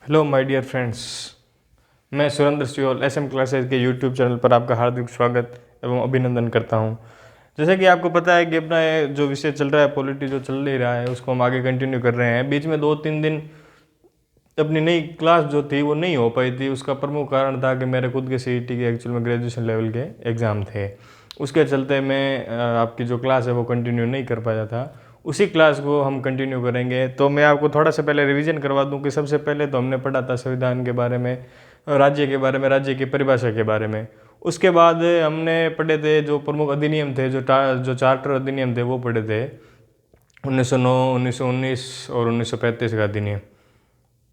Hello my dear friends, मैं Surendra Seoul SM classes के YouTube channel पर आपका हार्दिक स्वागत एवं अभिनंदन करता हूं। जैसे कि आपको पता है कि अपना ये जो विषय चल रहा है, पॉलिटी जो चल ही रहा है, उसको हम आगे कंटिन्यू कर रहे हैं। बीच में 2-3 दिन अपनी नई क्लास जो थी वो नहीं हो पाई थी। उसका प्रमुख कारण था कि मेरे खुद के सीईटी के एक्चुअल में ग्रेजुएशन लेवल के एग्ज़ाम थे। उसके चलते मैं आपकी जो क्लास है वो कंटिन्यू नहीं कर पाया था। उसी क्लास को हम कंटिन्यू करेंगे। तो मैं आपको थोड़ा सा पहले रिवीजन करवा दूं कि सबसे पहले तो हमने पढ़ा था संविधान के बारे में, राज्य के बारे में, राज्य की परिभाषा के बारे में। उसके बाद हमने पढ़े थे जो प्रमुख अधिनियम थे, जो चार्टर अधिनियम थे वो पढ़े थे 1909, 1919 और 1935 का अधिनियम।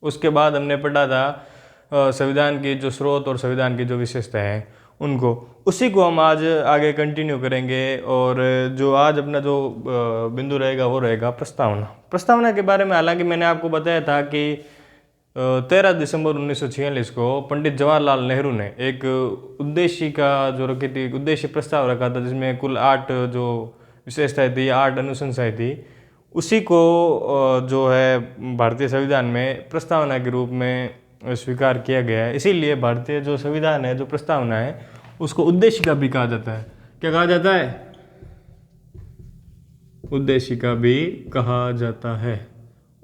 उसके बाद हमने पढ़ा था संविधान की जो स्रोत और संविधान की जो विशेषता है उनको। उसी को हम आज आगे कंटिन्यू करेंगे। और जो आज अपना जो बिंदु रहेगा वो रहेगा प्रस्तावना। प्रस्तावना के बारे में हालांकि मैंने आपको बताया था कि 13 दिसंबर 1946 को पंडित जवाहरलाल नेहरू ने एक उद्देश्य का जो रखी थी, उद्देश्य प्रस्ताव रखा था, जिसमें कुल 8 जो विशेषताएं थी, 8 अनुशंसाएं थी। उसी को जो है भारतीय संविधान में प्रस्तावना के रूप में स्वीकार किया गया है। इसीलिए भारतीय जो संविधान है, जो प्रस्तावना है, उसको उद्देश्य का भी कहा जाता है। क्या कहा जाता है? उद्देश्य का भी कहा जाता है।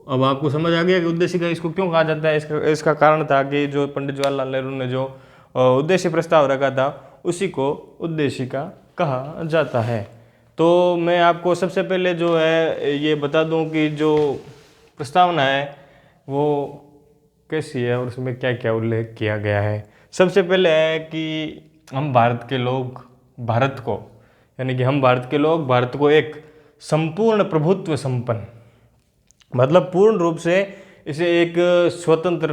अब आपको समझ आ गया कि उद्देश्य का इसको क्यों कहा जाता है। इसका कारण था कि जो पंडित जवाहरलाल नेहरू ने जो उद्देश्य प्रस्ताव रखा था उसी को उद्देश्य का कहा जाता है। तो मैं आपको सबसे पहले जो है ये बता दूं कि जो प्रस्तावना है वो कैसी है और उसमें क्या क्या उल्लेख किया गया है। सबसे पहले है कि हम भारत के लोग भारत को, यानी कि हम भारत के लोग भारत को एक संपूर्ण प्रभुत्व संपन्न, मतलब पूर्ण रूप से इसे एक स्वतंत्र,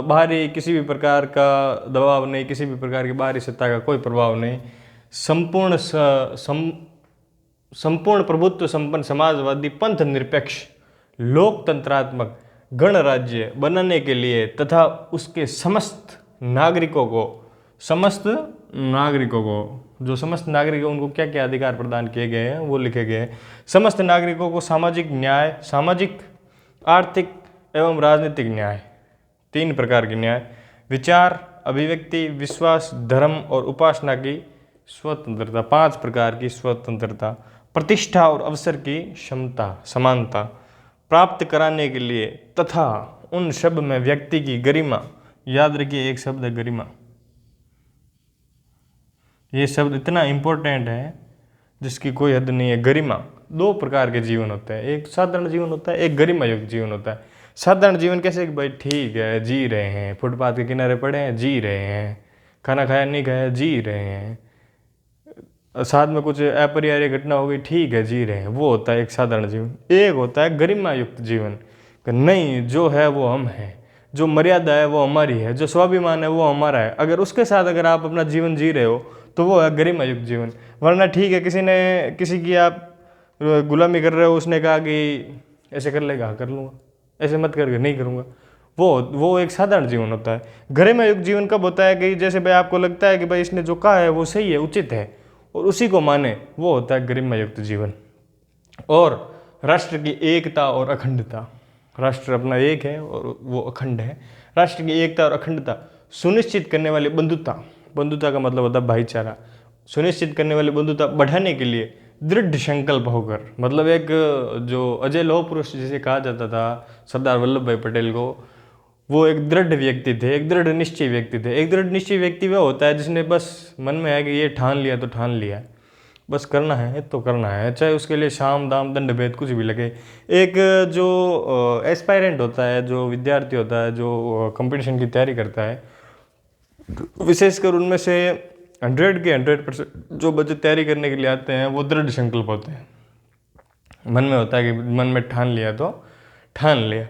बाहरी किसी भी प्रकार का दबाव नहीं, किसी भी प्रकार की बाहरी सत्ता का कोई प्रभाव नहीं, संपूर्ण प्रभुत्व संपन्न समाजवादी पंथ निरपेक्ष लोकतंत्रात्मक गणराज्य बनाने के लिए तथा उसके समस्त नागरिकों को, जो समस्त नागरिक उनको क्या क्या अधिकार प्रदान किए गए हैं वो लिखे गए हैं। समस्त नागरिकों को सामाजिक न्याय, सामाजिक, आर्थिक एवं राजनीतिक न्याय, 3 प्रकार के न्याय, विचार, अभिव्यक्ति, विश्वास, धर्म और उपासना की स्वतंत्रता, 5 प्रकार की स्वतंत्रता, प्रतिष्ठा और अवसर की क्षमता, समानता प्राप्त कराने के लिए तथा उन सब में व्यक्ति की गरिमा, याद रखिए एक शब्द है गरिमा। ये शब्द इतना इम्पोर्टेंट है जिसकी कोई हद नहीं है। गरिमा, 2 प्रकार के जीवन होते हैं, एक साधारण जीवन होता है, एक गरिमा युक्त जीवन होता है। साधारण जीवन कैसे कि भाई ठीक है, जी रहे हैं, फुटपाथ के किनारे पड़े हैं, जी रहे हैं, खाना खाया नहीं खाया, जी रहे हैं, साथ में कुछ अपरिहार्य घटना हो गई, ठीक है, जी रहे हैं, वो होता है एक साधारण जीवन। एक होता है गरिमा युक्त जीवन, कि नहीं, जो है वो हम हैं, जो मर्यादा है वो हमारी है, जो स्वाभिमान है वो हमारा है। अगर उसके साथ अगर आप अपना जीवन जी रहे हो तो वो है गरिमा युक्त जीवन। वरना ठीक है, किसी की आप गुलामी कर रहे हो, उसने कहा कि ऐसे कर लेगा, कर लूँगा, ऐसे मत करके नहीं करूँगा, वो एक साधारण जीवन होता है। गरिमा युक्त जीवन कब होता है कि जैसे भाई आपको लगता है कि भाई इसने जो कहा है वो सही है, उचित है और उसी को माने, वो होता है गरिमा युक्त जीवन। और राष्ट्र की एकता और अखंडता, राष्ट्र अपना एक है और वो अखंड है। राष्ट्र की एकता और अखंडता सुनिश्चित करने वाली बंधुता, बंधुता का मतलब होता है भाईचारा, सुनिश्चित करने वाली बंधुता बढ़ाने के लिए दृढ़ संकल्प होकर, मतलब एक जो अजय लौह पुरुष जिसे कहा जाता था सरदार वल्लभ भाई पटेल को, वो एक दृढ़ व्यक्ति थे, एक दृढ़ निश्चय व्यक्ति थे। एक दृढ़ निश्चय व्यक्ति वह होता है जिसने बस मन में है कि ये ठान लिया तो ठान लिया, बस करना है तो करना है, चाहे उसके लिए शाम दाम दंड भेद कुछ भी लगे। एक जो एस्पायरेंट होता है, जो विद्यार्थी होता है, जो कंपटीशन की तैयारी करता है, विशेषकर उनमें से 100 के 100% जो बच्चे तैयारी करने के लिए आते हैं वो दृढ़ संकल्प होते हैं। मन में होता है कि मन में ठान लिया तो ठान लिया।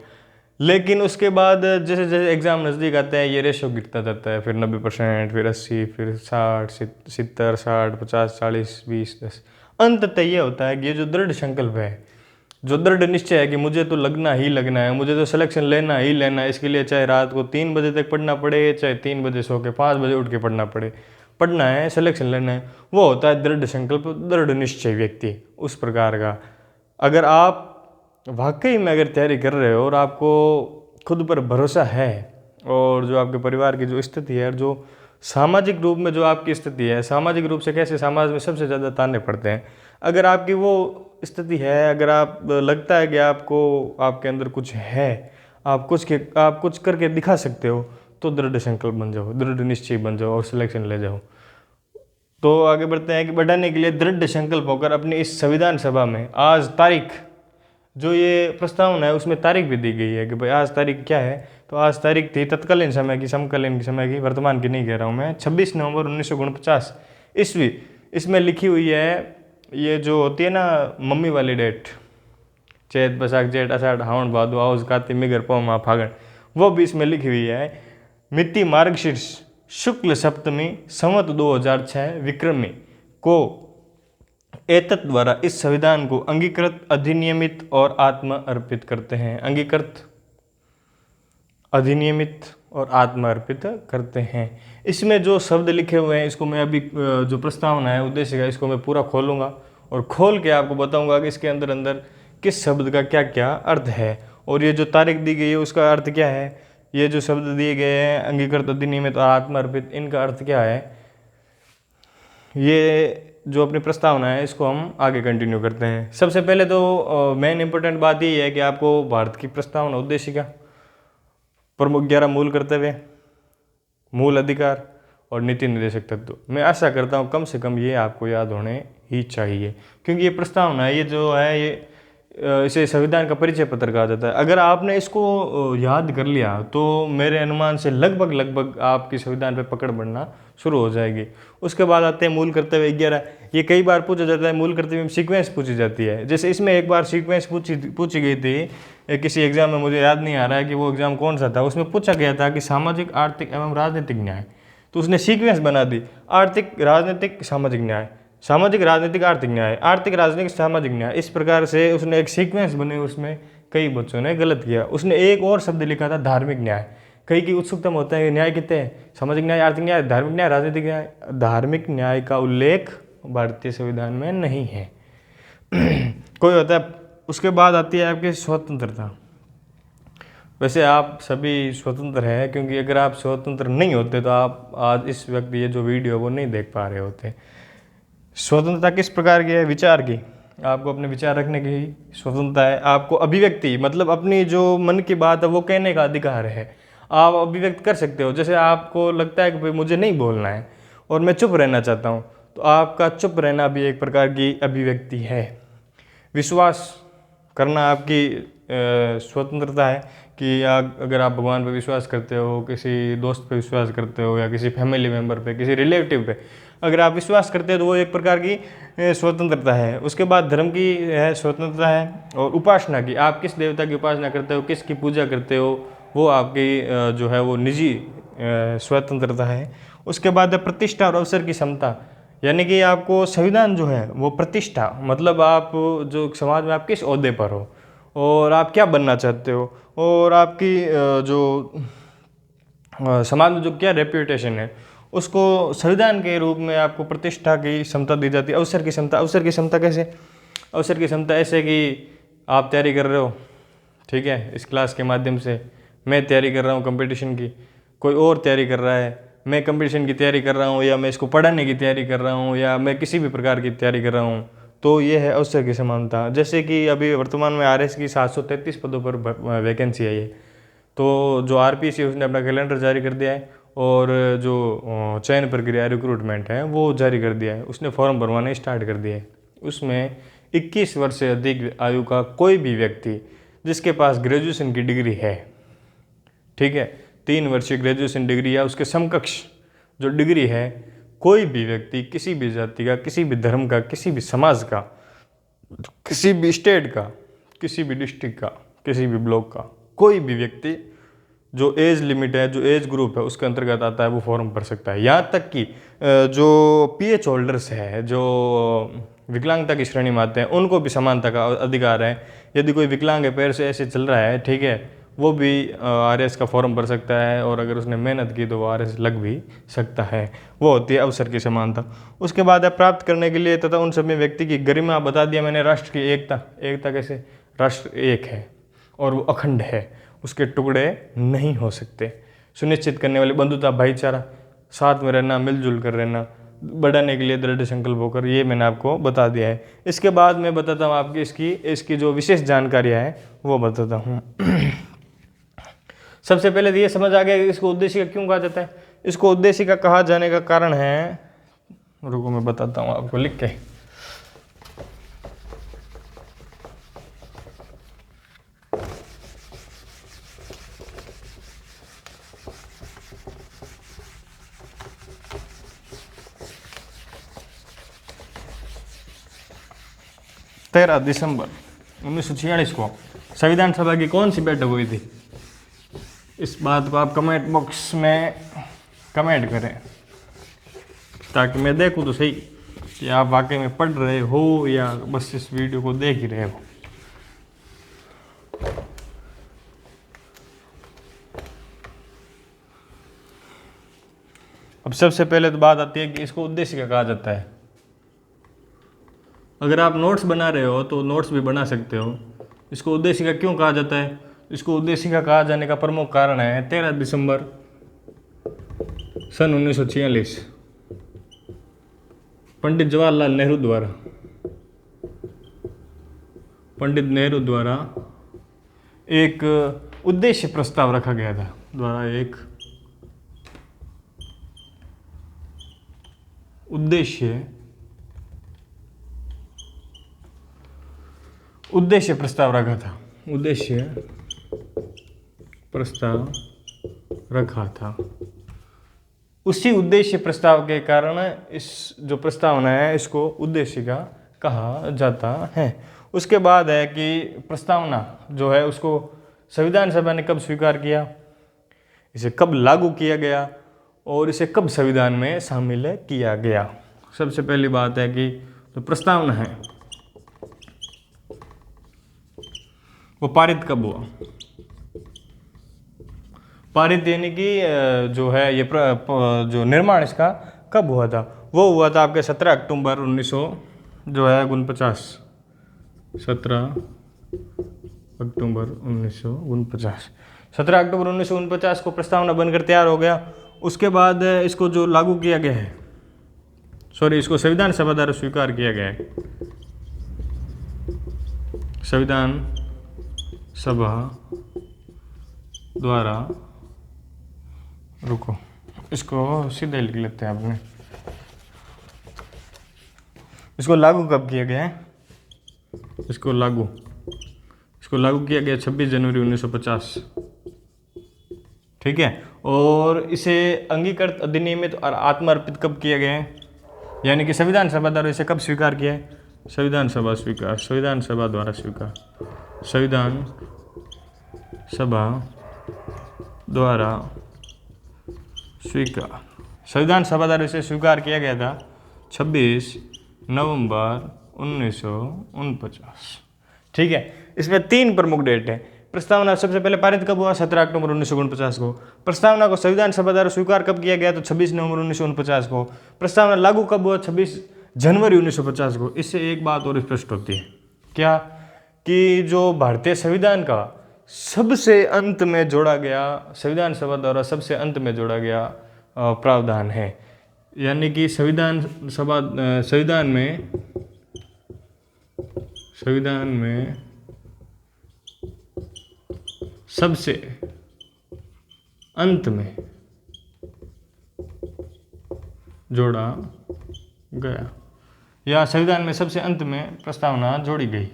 लेकिन उसके बाद जैसे जैसे एग्ज़ाम नज़दीक आते हैं ये रेशो गिरता जाता है, फिर 90%, फिर 80, फिर 60, 70, 60, 50, 40, 20, 10। अंततः ये होता है कि ये जो दृढ़ संकल्प है, जो दृढ़ निश्चय है कि मुझे तो लगना ही लगना है, मुझे तो सिलेक्शन लेना ही लेना है, इसके लिए चाहे रात को 3 बजे तक पढ़ना पड़े, चाहे 3 बजे सो के 5 बजे उठ के पढ़ना पड़े, पढ़ना है, सिलेक्शन लेना है, वो होता है दृढ़ संकल्प, दृढ़ निश्चय व्यक्ति उस प्रकार का। अगर आप वाकई में अगर तैयारी कर रहे हो और आपको खुद पर भरोसा है और जो आपके परिवार की जो स्थिति है, जो सामाजिक रूप में जो आपकी स्थिति है, सामाजिक रूप से कैसे समाज में सबसे ज़्यादा ताने पड़ते हैं, अगर आपकी वो स्थिति है, अगर आप लगता है कि आपको आपके अंदर कुछ है, आप कुछ करके दिखा सकते हो, तो दृढ़ संकल्प बन जाओ, दृढ़ निश्चय बन जाओ और सिलेक्शन ले जाओ। तो आगे बढ़ते हैं कि बढ़ाने के लिए दृढ़ संकल्प होकर अपनी इस संविधान सभा में आज तारीख, जो ये प्रस्तावना है उसमें तारीख भी दी गई है कि भाई आज तारीख क्या है, तो आज तारीख थी तत्कालीन समय की, समकालीन समय की, वर्तमान की नहीं कह रहा हूँ मैं, 26 नवंबर 1949 ईस्वी। इसमें लिखी हुई है, ये जो होती है ना मम्मी वाली डेट, चैत बैसाख जेठ आषाढ़ सावन भादो आओस कार्तिक मिगर पौष फागण, वो भी इसमें लिखी हुई है। मिति मार्गशीर्ष शुक्ल सप्तमी संवत 2006 विक्रमी को एतत् द्वारा इस संविधान को अंगीकृत, अधिनियमित और आत्म अर्पित करते हैं। अंगीकृत, अधिनियमित और आत्म अर्पित करते हैं। इसमें जो शब्द लिखे हुए हैं, इसको मैं अभी जो प्रस्तावना है उद्देश्य का, इसको मैं पूरा खोलूंगा और खोल के आपको बताऊंगा कि इसके अंदर अंदर किस शब्द का क्या क्या अर्थ है, और ये जो तारीख दी गई है उसका अर्थ क्या है, ये जो शब्द दिए गए हैं अंगीकृत, अधिनियमित और आत्म अर्पित, इनका अर्थ क्या है। ये जो अपनी प्रस्तावना है इसको हम आगे कंटिन्यू करते हैं। सबसे पहले तो मेन इंपॉर्टेंट बात यही है कि आपको भारत की प्रस्तावना उद्देशिका, प्रमुख 11 मूल कर्तव्य, मूल अधिकार और नीति निर्देशक तत्व, मैं आशा करता हूँ कम से कम ये आपको याद होने ही चाहिए, क्योंकि ये प्रस्तावना है, ये जो है ये इसे संविधान का परिचय पत्र कहा जाता है। अगर आपने इसको याद कर लिया तो मेरे अनुमान से लगभग आपकी संविधान पे पकड़ बढ़ना शुरू हो जाएगी। उसके बाद आते हैं मूल कर्तव्य 11। ये कई बार पूछा जाता है, मूल कर्तव्य में सीक्वेंस पूछी जाती है। जैसे इसमें एक बार सीक्वेंस पूछी गई थी किसी एग्जाम में, मुझे याद नहीं आ रहा है कि वो एग्जाम कौन सा था, उसमें पूछा गया था कि सामाजिक, आर्थिक एवं राजनीतिक न्याय, तो उसने सीक्वेंस बना दी, आर्थिक, राजनीतिक, सामाजिक न्याय, सामाजिक, राजनीतिक, आर्थिक न्याय, आर्थिक, राजनीतिक, सामाजिक न्याय, इस प्रकार से उसने एक सीक्वेंस बने। उसमें कई बच्चों ने गलत किया। उसने एक और शब्द लिखा था धार्मिक न्याय। कई की उत्सुकता में होता है न्याय कितने हैं, सामाजिक न्याय, आर्थिक न्याय, धार्मिक न्याय, राजनीतिक न्याय। धार्मिक न्याय का उल्लेख भारतीय संविधान में नहीं है। कोई होता है। उसके बाद आती है आपकी स्वतंत्रता। वैसे आप सभी स्वतंत्र हैं, क्योंकि अगर आप स्वतंत्र नहीं होते तो आप आज इस वक्त ये जो वीडियो वो नहीं देख पा रहे होते। स्वतंत्रता किस प्रकार की है, विचार की, आपको अपने विचार रखने की स्वतंत्रता है। आपको अभिव्यक्ति, मतलब अपनी जो मन की बात है वो कहने का अधिकार है, आप अभिव्यक्त कर सकते हो। जैसे आपको लगता है कि भाई मुझे नहीं बोलना है और मैं चुप रहना चाहता हूँ, तो आपका चुप रहना भी एक प्रकार की अभिव्यक्ति है। विश्वास करना आपकी स्वतंत्रता है कि अगर आप भगवान पर विश्वास करते हो, किसी दोस्त पे विश्वास करते हो, या किसी फैमिली मेम्बर पे, किसी रिलेटिव पे अगर आप विश्वास करते हो तो वो एक प्रकार की स्वतंत्रता है। उसके बाद धर्म की है स्वतंत्रता है, और उपासना की, आप किस देवता की उपासना करते हो, किसकी पूजा करते हो, वो आपकी जो है वो निजी स्वतंत्रता है। उसके बाद है प्रतिष्ठा और अवसर की समता, यानी कि आपको संविधान जो है वो प्रतिष्ठा, मतलब आप जो समाज में आप किस ओहदे पर हो और आप क्या बनना चाहते हो, और आपकी जो समाज में जो क्या रेप्यूटेशन है, उसको संविधान के रूप में आपको प्रतिष्ठा की क्षमता दी जाती है। अवसर की क्षमता, अवसर की क्षमता कैसे, अवसर की क्षमता ऐसे कि आप तैयारी कर रहे हो, ठीक है, इस क्लास के माध्यम से मैं तैयारी कर रहा हूँ कंपटीशन की, कोई और तैयारी कर रहा है, मैं कंपटीशन की तैयारी कर रहा हूँ, या मैं इसको पढ़ाने की तैयारी कर रहा हूँ, या मैं किसी भी प्रकार की तैयारी कर रहा हूँ, तो ये है अवसर की समानता। जैसे कि अभी वर्तमान में आरएस की 733 पदों पर वैकेंसी आई है, तो जो आरपीसी उसने अपना कैलेंडर जारी कर दिया है, और जो चयन प्रक्रिया रिक्रूटमेंट है वो जारी कर दिया है, उसने फॉर्म भरवाने स्टार्ट कर दिया है। उसमें 21 वर्ष से अधिक आयु का कोई भी व्यक्ति जिसके पास ग्रेजुएशन की डिग्री है, ठीक है, 3 वर्षीय ग्रेजुएशन डिग्री या उसके समकक्ष जो डिग्री है, कोई भी व्यक्ति किसी भी जाति का, किसी भी धर्म का, किसी भी समाज का, किसी भी स्टेट का, किसी भी डिस्ट्रिक्ट का, किसी भी ब्लॉक का, कोई भी व्यक्ति जो एज लिमिट है, जो एज ग्रुप है उसके अंतर्गत आता है, वो फॉर्म भर सकता है। यहाँ तक कि जो पीएच होल्डर्स है, जो विकलांगता की श्रेणी में आते हैं, उनको भी समानता का अधिकार है। यदि कोई विकलांग है, पैर से ऐसे चल रहा है, ठीक है, वो भी आरएस का फॉर्म भर सकता है, और अगर उसने मेहनत की तो वो आरएस लग भी सकता है। वो होती है अवसर की समानता। उसके बाद है प्राप्त करने के लिए तथा उन सभी व्यक्ति की गरिमा, बता दिया मैंने। राष्ट्र की एकता, एकता कैसे, राष्ट्र एक है और वो अखंड है, उसके टुकड़े नहीं हो सकते, सुनिश्चित करने वाली बंधुता, भाईचारा, साथ में रहना, मिलजुल कर रहना, बढ़ाने के लिए दृढ़ संकल्प होकर, ये मैंने आपको बता दिया है। इसके बाद मैं बताता हूँ आपकी इसकी जो विशेष जानकारियाँ हैं वो बताता हूँ। सबसे पहले तो ये समझ आ गया कि इसको उद्देशिका क्यों कहा जाता है। इसको उद्देशिका कहा जाने का कारण है, रुको मैं बताता हूँ आपको लिख के। तेरह दिसंबर 1946 को संविधान सभा की कौन सी बैठक हुई थी? इस बात को आप कमेंट बॉक्स में कमेंट करें ताकि मैं देखूं तो सही कि आप वाकई में पढ़ रहे हो या बस इस वीडियो को देख ही रहे हो। अब सबसे पहले तो बात आती है कि इसको उद्देशिका कहा जाता है। अगर आप नोट्स बना रहे हो तो नोट्स भी बना सकते हो। इसको उद्देशिका क्यों कहा जाता है? इसको उद्देशिका कहा जाने का प्रमुख कारण है 13 दिसंबर सन 1946 पंडित जवाहरलाल नेहरू द्वारा एक उद्देश्य प्रस्ताव रखा गया था। एक उद्देश्य प्रस्ताव रखा था। उसी उद्देश्य प्रस्ताव के कारण इस जो प्रस्तावना है इसको उद्देशिका कहा जाता है। उसके बाद है कि प्रस्तावना जो है उसको संविधान सभा ने कब स्वीकार किया, इसे कब लागू किया गया और इसे कब संविधान में शामिल किया गया। सबसे पहली बात है कि जो प्रस्तावना है वो पारित कब हुआ। पारित यानी कि जो है ये जो निर्माण इसका कब हुआ था, वो हुआ था आपके 17 अक्टूबर 1949। 17 अक्टूबर 1949 को प्रस्तावना बनकर तैयार हो गया। उसके बाद इसको जो लागू किया गया है, इसको संविधान सभा द्वारा स्वीकार किया गया है। संविधान सभा द्वारा, रुको इसको सीधे लिख लेते हैं आपने। इसको लागू कब किया गया है? इसको लागू किया गया 26 जनवरी 1950। ठीक है। और इसे अंगीकृत, अधिनियमित और आत्मार्पित कब किया गया है? यानी कि संविधान सभा द्वारा इसे कब स्वीकार किया है? संविधान सभा द्वारा इसे स्वीकार किया गया था 26 नवंबर 1949। ठीक है। इसमें 3 प्रमुख डेट है। प्रस्तावना सबसे पहले पारित कब हुआ? 17 अक्टूबर 1949 को। प्रस्तावना को संविधान सभा द्वारा स्वीकार कब किया गया? तो 26 नवंबर 1949 को। प्रस्तावना लागू कब हुआ? 26 जनवरी 1950 को। इससे एक बात और स्पष्ट होती है, क्या कि जो भारतीय संविधान का सबसे अंत में जोड़ा गया, संविधान सभा द्वारा सबसे अंत में जोड़ा गया प्रावधान है, यानी कि संविधान में सबसे अंत में जोड़ा गया, या संविधान में सबसे अंत में प्रस्तावना जोड़ी गई।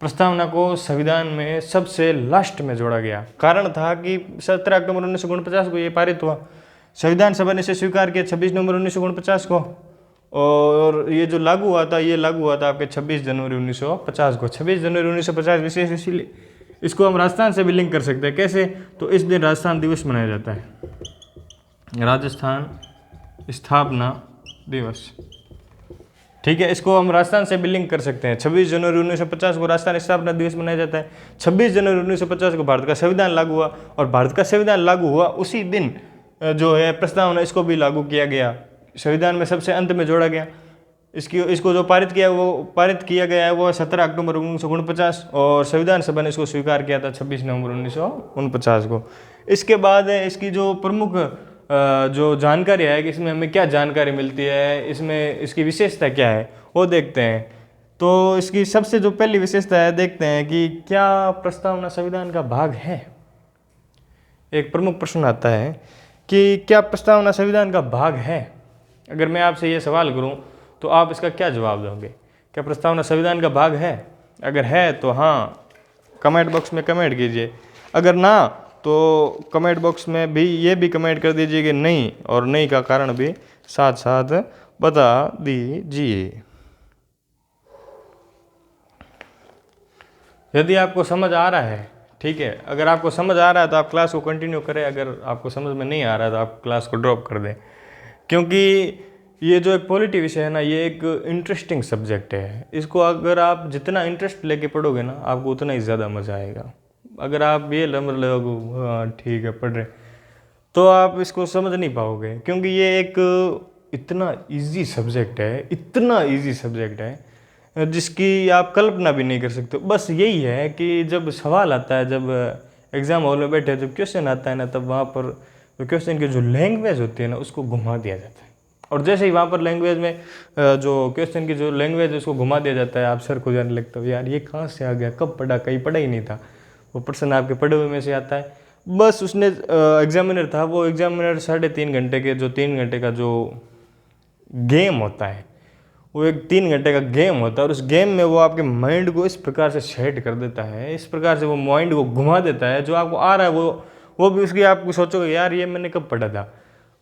प्रस्तावना को संविधान में सबसे लास्ट में जोड़ा गया। कारण था कि 17 अक्टूबर 1949 को ये पारित हुआ, संविधान सभा ने इसे स्वीकार किया 26 नवंबर 1949 को, और ये जो लागू हुआ था आपके 26 जनवरी 1950 को। 26 जनवरी 1950 विशेष इसीलिए इसको हम राजस्थान से भी लिंक कर सकते हैं। कैसे? तो इस दिन राजस्थान दिवस मनाया जाता है, राजस्थान स्थापना दिवस। ठीक है, इसको हम राजस्थान से भी लिंक कर सकते हैं। 26 जनवरी 1950 को राजस्थान स्थापना दिवस मनाया जाता है। 26 जनवरी 1950 को भारत का संविधान लागू हुआ, और भारत का संविधान लागू हुआ उसी दिन जो है प्रस्तावना इसको भी लागू किया गया, संविधान में सबसे अंत में जोड़ा गया। इसको जो पारित किया गया है वो 17 अक्टूबर 1949, और संविधान सभा ने इसको स्वीकार किया था 26 नवंबर 1949 को। इसके बाद है इसकी जो प्रमुख जो जानकारी है कि इसमें हमें क्या जानकारी मिलती है, इसमें इसकी विशेषता क्या है वो देखते हैं। तो इसकी सबसे जो पहली विशेषता है देखते हैं कि क्या प्रस्तावना संविधान का भाग है। एक प्रमुख प्रश्न आता है कि क्या प्रस्तावना संविधान का भाग है। अगर मैं आपसे ये सवाल करूं तो आप इसका क्या जवाब दोगे? क्या प्रस्तावना संविधान का भाग है? अगर है तो हाँ कमेंट बॉक्स में कमेंट कीजिए, अगर ना तो कमेंट बॉक्स में भी ये भी कमेंट कर दीजिए कि नहीं, और नहीं का कारण भी साथ साथ बता दीजिए। यदि आपको समझ आ रहा है, ठीक है, अगर आपको समझ आ रहा है तो आप क्लास को कंटिन्यू करें, अगर आपको समझ में नहीं आ रहा है तो आप क्लास को ड्रॉप कर दें, क्योंकि ये जो एक पॉलिटी विषय है ना, ये एक इंटरेस्टिंग सब्जेक्ट है। इसको अगर आप जितना इंटरेस्ट लेके पढ़ोगे ना आपको उतना ही ज़्यादा मज़ा आएगा। अगर आप ये लम्ब लोगे हाँ ठीक है पढ़ रहे, तो आप इसको समझ नहीं पाओगे, क्योंकि ये एक इतना इजी सब्जेक्ट है, इतना इजी सब्जेक्ट है जिसकी आप कल्पना भी नहीं कर सकते। बस यही है कि जब सवाल आता है, जब एग्ज़ाम हॉल में बैठे जब क्वेश्चन आता है ना, तब वहाँ पर क्वेश्चन की जो लैंग्वेज होती है ना उसको घुमा दिया जाता है, और जैसे ही वहाँ पर लैंग्वेज में जो क्वेश्चन की जो लैंग्वेज है उसको घुमा दिया जाता है, आप सर को जाने लगता हो यार ये कहाँ से आ गया, कब पढ़ा, कहीं पढ़ा ही नहीं था। वो पर्सन आपके पढ़े हुए में से आता है, बस उसने एग्जामिनर था, वो एग्जामिनर 3.5 घंटे के जो 3 घंटे का जो गेम होता है, वो एक 3 घंटे का गेम होता है, और उस गेम में वो आपके माइंड को इस प्रकार से सेट कर देता है, इस प्रकार से वो माइंड को घुमा देता है, जो आपको आ रहा है वो भी उसकी आपको सोचोगे यार ये मैंने कब पढ़ा था,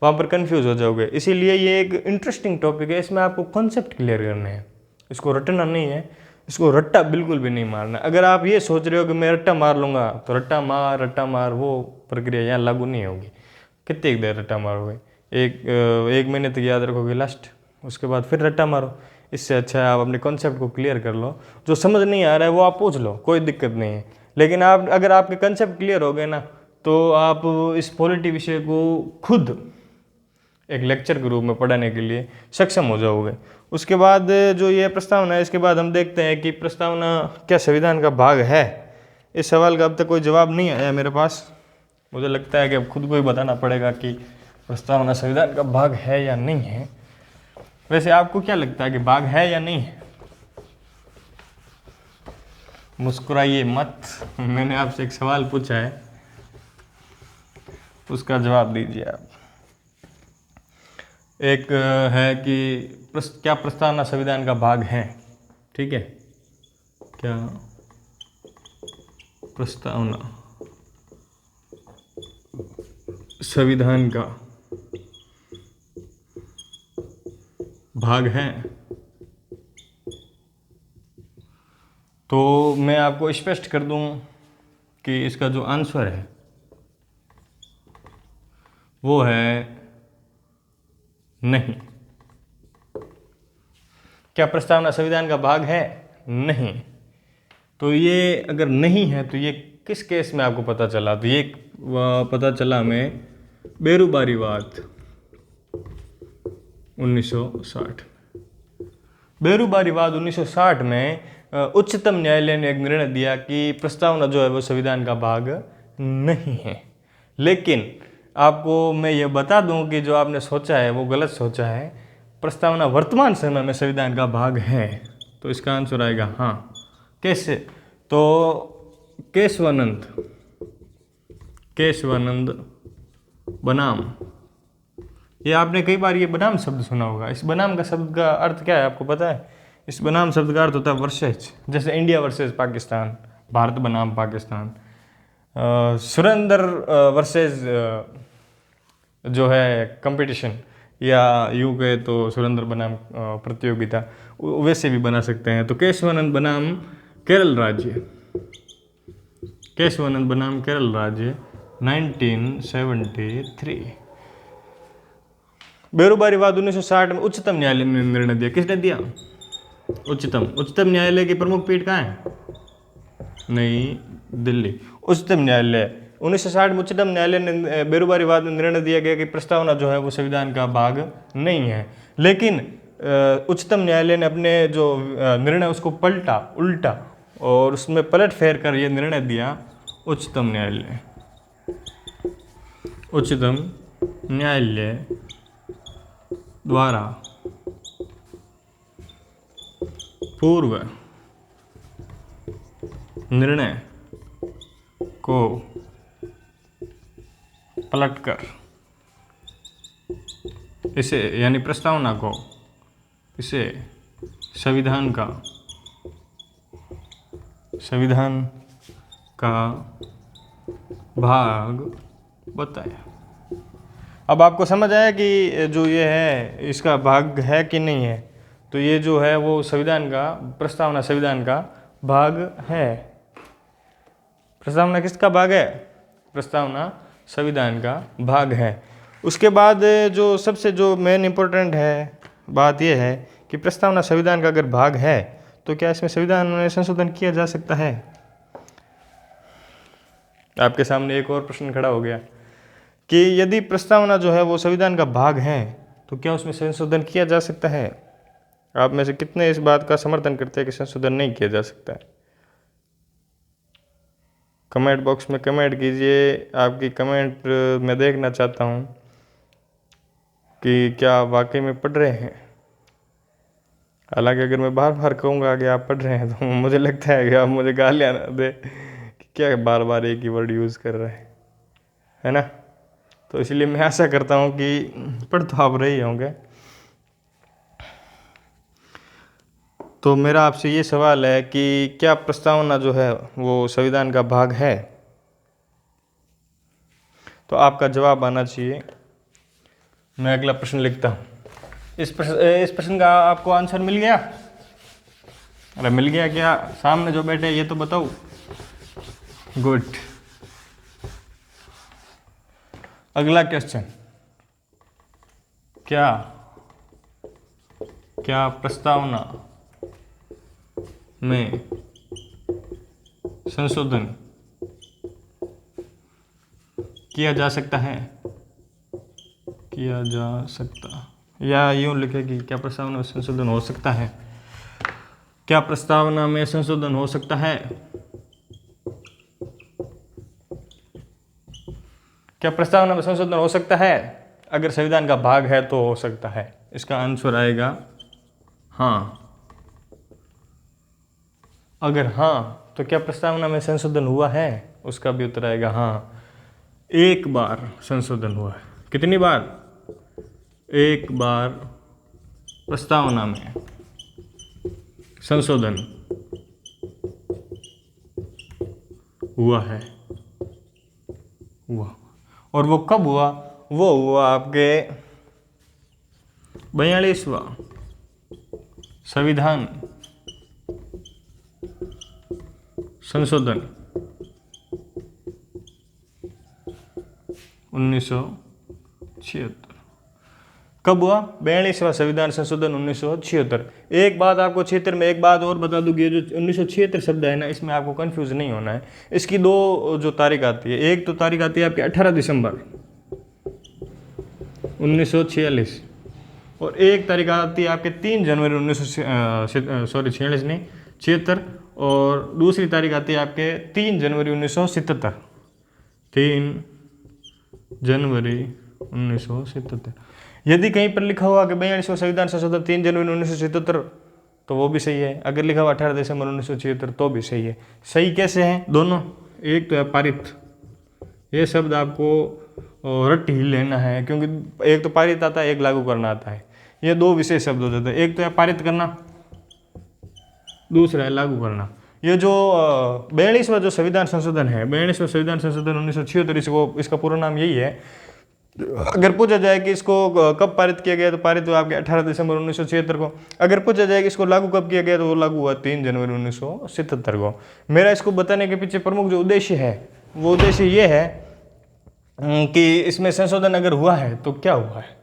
वहाँ पर कंफ्यूज हो जाओगे। इसीलिए ये एक इंटरेस्टिंग टॉपिक है, इसमें आपको कॉन्सेप्ट क्लियर करने हैं, इसको रटना नहीं है, इसको रट्टा बिल्कुल भी नहीं मारना। अगर आप ये सोच रहे हो कि मैं रट्टा मार लूँगा तो रट्टा मार वो प्रक्रिया यहाँ लागू नहीं होगी। कितनी देर रट्टा मारोगे, एक महीने तक याद रखोगे लास्ट, उसके बाद फिर रट्टा मारो। इससे अच्छा है आप अपने कॉन्सेप्ट को क्लियर कर लो, जो समझ नहीं आ रहा है वो आप पूछ लो, कोई दिक्कत नहीं है। लेकिन आप अगर आपके कंसेप्ट क्लियर हो गए ना तो आप इस पॉलिटी विषय को खुद एक लेक्चर के रूप में पढ़ाने के लिए सक्षम हो जाओगे। उसके बाद जो ये प्रस्तावना है, इसके बाद हम देखते हैं कि प्रस्तावना क्या संविधान का भाग है। इस सवाल का अब तक कोई जवाब नहीं आया मेरे पास। मुझे लगता है कि अब खुद को ही बताना पड़ेगा कि प्रस्तावना संविधान का भाग है या नहीं है। वैसे आपको क्या लगता है कि भाग है या नहीं है? मुस्कुराइए मत, मैंने आपसे एक सवाल पूछा है, उसका जवाब दीजिए आप। एक है कि क्या प्रस्तावना संविधान का भाग है, ठीक है, क्या प्रस्तावना संविधान का भाग है? तो मैं आपको स्पष्ट कर दूं कि इसका जो आंसर है वो है नहीं। क्या प्रस्तावना संविधान का भाग है? नहीं। तो ये अगर नहीं है तो ये किस केस में आपको पता चला? तो ये पता चला हमें बेरुबारीवाद 1960। बेरुबारीवाद 1960 में उच्चतम न्यायालय ने एक निर्णय दिया कि प्रस्तावना जो है वो संविधान का भाग नहीं है। लेकिन आपको मैं ये बता दूं कि जो आपने सोचा है वो गलत सोचा है। प्रस्तावना वर्तमान समय में संविधान का भाग है, तो इसका आंसर आएगा हाँ। कैसे? तो केशवानंद बनाम, ये आपने कई बार ये बनाम शब्द सुना होगा। इस बनाम का शब्द का अर्थ क्या है आपको पता है? इस बनाम शब्द का अर्थ होता है वर्सेज, जैसे इंडिया वर्सेज पाकिस्तान, भारत बनाम पाकिस्तान। सुरेंद्र वर्सेज जो है कंपटीशन, या यूँ कहे तो सुरेंद्र बनाम प्रतियोगिता, वैसे भी बना सकते हैं। तो केशवानंद बनाम केरल राज्य, केशवानंद बनाम केरल राज्य 1973। बेरुबारीवाद 1960 में उच्चतम न्यायालय ने निर्णय दिया। किसने दिया? उच्चतम न्यायालय की प्रमुख पीठ कहाँ है? नई दिल्ली। उच्चतम न्यायालय 1960 में उच्चतम न्यायालय ने बेरुबारीवाद में निर्णय दिया गया कि प्रस्तावना जो है वो संविधान का भाग नहीं है। लेकिन उच्चतम न्यायालय ने अपने जो निर्णय उसको उल्टा और उसमें पलट फेर कर ये निर्णय दिया उच्चतम न्यायालय। उच्चतम न्यायालय द्वारा पूर्व निर्णय को पलटकर इसे यानी प्रस्तावना को इसे संविधान का भाग बताया। अब आपको समझ आया कि जो ये है इसका भाग है कि नहीं है। तो ये जो है वो संविधान का प्रस्तावना संविधान का भाग है। प्रस्तावना किसका भाग है? प्रस्तावना संविधान का भाग है। उसके बाद जो सबसे जो मेन इम्पोर्टेंट है बात यह है कि प्रस्तावना संविधान का अगर भाग है तो क्या इसमें संविधान में संशोधन किया जा सकता है? आपके सामने एक और प्रश्न खड़ा हो गया कि यदि प्रस्तावना जो है वो संविधान का भाग है तो क्या उसमें संशोधन किया जा सकता है? आप में से कितने इस बात का समर्थन करते हैं कि संशोधन नहीं किया जा सकता है? कमेंट बॉक्स में कमेंट कीजिए। आपकी कमेंट मैं देखना चाहता हूँ कि क्या आप वाकई में पढ़ रहे हैं। हालांकि अगर मैं बार बार कहूँगा कि आप पढ़ रहे हैं तो मुझे लगता है कि आप मुझे गालियाँ ना दे कि क्या बार बार एक ही वर्ड यूज़ कर रहे हैं, है ना। तो इसलिए मैं आशा करता हूँ कि पढ़ तो आप रहे होंगे। तो मेरा आपसे ये सवाल है कि क्या प्रस्तावना जो है वो संविधान का भाग है? तो आपका जवाब आना चाहिए। मैं अगला प्रश्न लिखता हूँ। इस प्रश्न का आपको आंसर मिल गया? अरे मिल गया क्या? सामने जो बैठे ये तो बताओ। गुड। अगला क्वेश्चन, क्या प्रस्तावना में संशोधन किया जा सकता है? किया जा सकता, या यूँ लिखे कि क्या प्रस्तावना में संशोधन हो सकता है? क्या प्रस्तावना में संशोधन हो सकता है? क्या प्रस्तावना में संशोधन हो सकता है? अगर संविधान का भाग है तो हो सकता है। इसका आंसर आएगा हाँ। अगर हाँ तो क्या प्रस्तावना में संशोधन हुआ है? उसका भी उत्तर आएगा हाँ। एक बार संशोधन हुआ है। कितनी बार? एक बार प्रस्तावना में संशोधन हुआ है। हुआ। और वो कब हुआ? वो हुआ आपके 42वां संविधान संशोधन 1976। कब हुआ? 42वां संविधान संशोधन 1976। एक बात आपको 76 में एक बात और बता दूं कि ये जो 1976 शब्द है ना, इसमें आपको कंफ्यूज नहीं होना है। इसकी दो जो तारीख आती है, एक तो तारीख आती है आपकी 18 दिसंबर 1946 और एक तारीख आती है आपके 3 जनवरी 1946 नहीं 76 और दूसरी तारीख आती है आपके 3 जनवरी 1977। 3 जनवरी 1977। यदि कहीं पर लिखा हुआ कि 42वां संविधान संशोधन 3 जनवरी 1977 तो वो भी सही है। अगर लिखा हुआ 18 दिसंबर 1976 तो भी सही है। सही कैसे हैं दोनों? एक तो है पारित, ये शब्द आपको रट ही लेना है क्योंकि एक तो पारित आता है, एक लागू करना आता है। ये दो विशेष शब्द हो जाते हैं। एक तो है पारित करना, दूसरा है लागू करना। ये जो 42वां जो संविधान संशोधन है, 42वां संविधान संशोधन 1976, इसका पूरा नाम यही है। अगर पूछा जाए कि इसको कब पारित किया गया तो पारित हुआ आपके 18 दिसंबर 1976 को। अगर पूछा जाए कि इसको लागू कब किया गया तो वो लागू हुआ 3 जनवरी 1977 को। मेरा इसको बताने के पीछे प्रमुख जो उद्देश्य है वो उद्देश्य ये है कि इसमें संशोधन अगर हुआ है तो क्या हुआ है।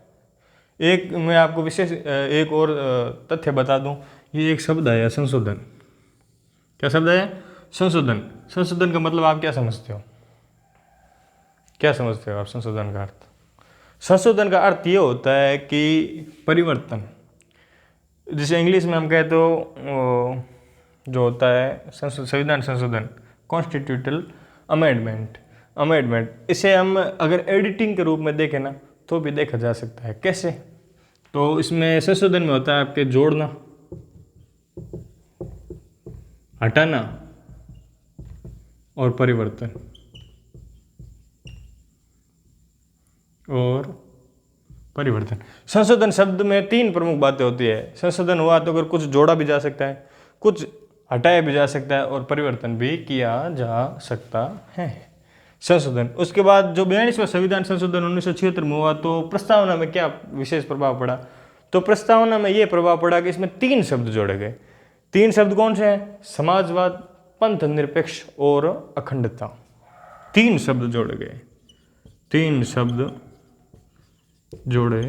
एक मैं आपको विशेष एक और तथ्य बता दूं। ये एक शब्द आया संशोधन। क्या शब्द है? संशोधन। संशोधन का मतलब आप क्या समझते हो? क्या समझते हो आप संशोधन का अर्थ? संशोधन का अर्थ ये होता है कि परिवर्तन, जिसे इंग्लिश में हम कहते हो जो होता है संविधान संशोधन, कॉन्स्टिट्यूशनल अमेंडमेंट। अमेंडमेंट। इसे हम अगर एडिटिंग के रूप में देखें ना तो भी देखा जा सकता है। कैसे? तो इसमें संशोधन में होता है आपके जोड़ना, हटाना और परिवर्तन। और परिवर्तन, संशोधन शब्द में 3 प्रमुख बातें होती है। संशोधन हुआ तो अगर कुछ जोड़ा भी जा सकता है, कुछ हटाया भी जा सकता है और परिवर्तन भी किया जा सकता है। संशोधन। उसके बाद जो 42वां संविधान संशोधन 1976 में हुआ तो प्रस्तावना में क्या विशेष प्रभाव पड़ा? तो प्रस्तावना में यह प्रभाव पड़ा कि इसमें 3 शब्द जोड़े गए। 3 शब्द कौन से हैं? समाजवाद, पंथ निरपेक्ष और अखंडता। 3 शब्द जोड़े गए, 3 शब्द जोड़े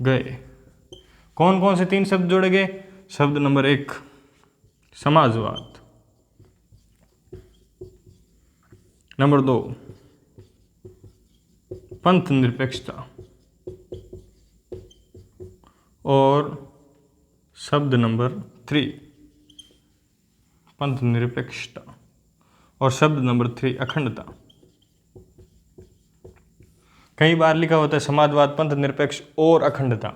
गए। कौन कौन से 3 शब्द जोड़े गए? शब्द नंबर 1 समाजवाद, नंबर 2 पंथ निरपेक्षता और शब्द नंबर 3 पंथ निरपेक्षता और शब्द नंबर 3 अखंडता। कई बार लिखा होता है समाजवाद, पंथ निरपेक्ष और अखंडता।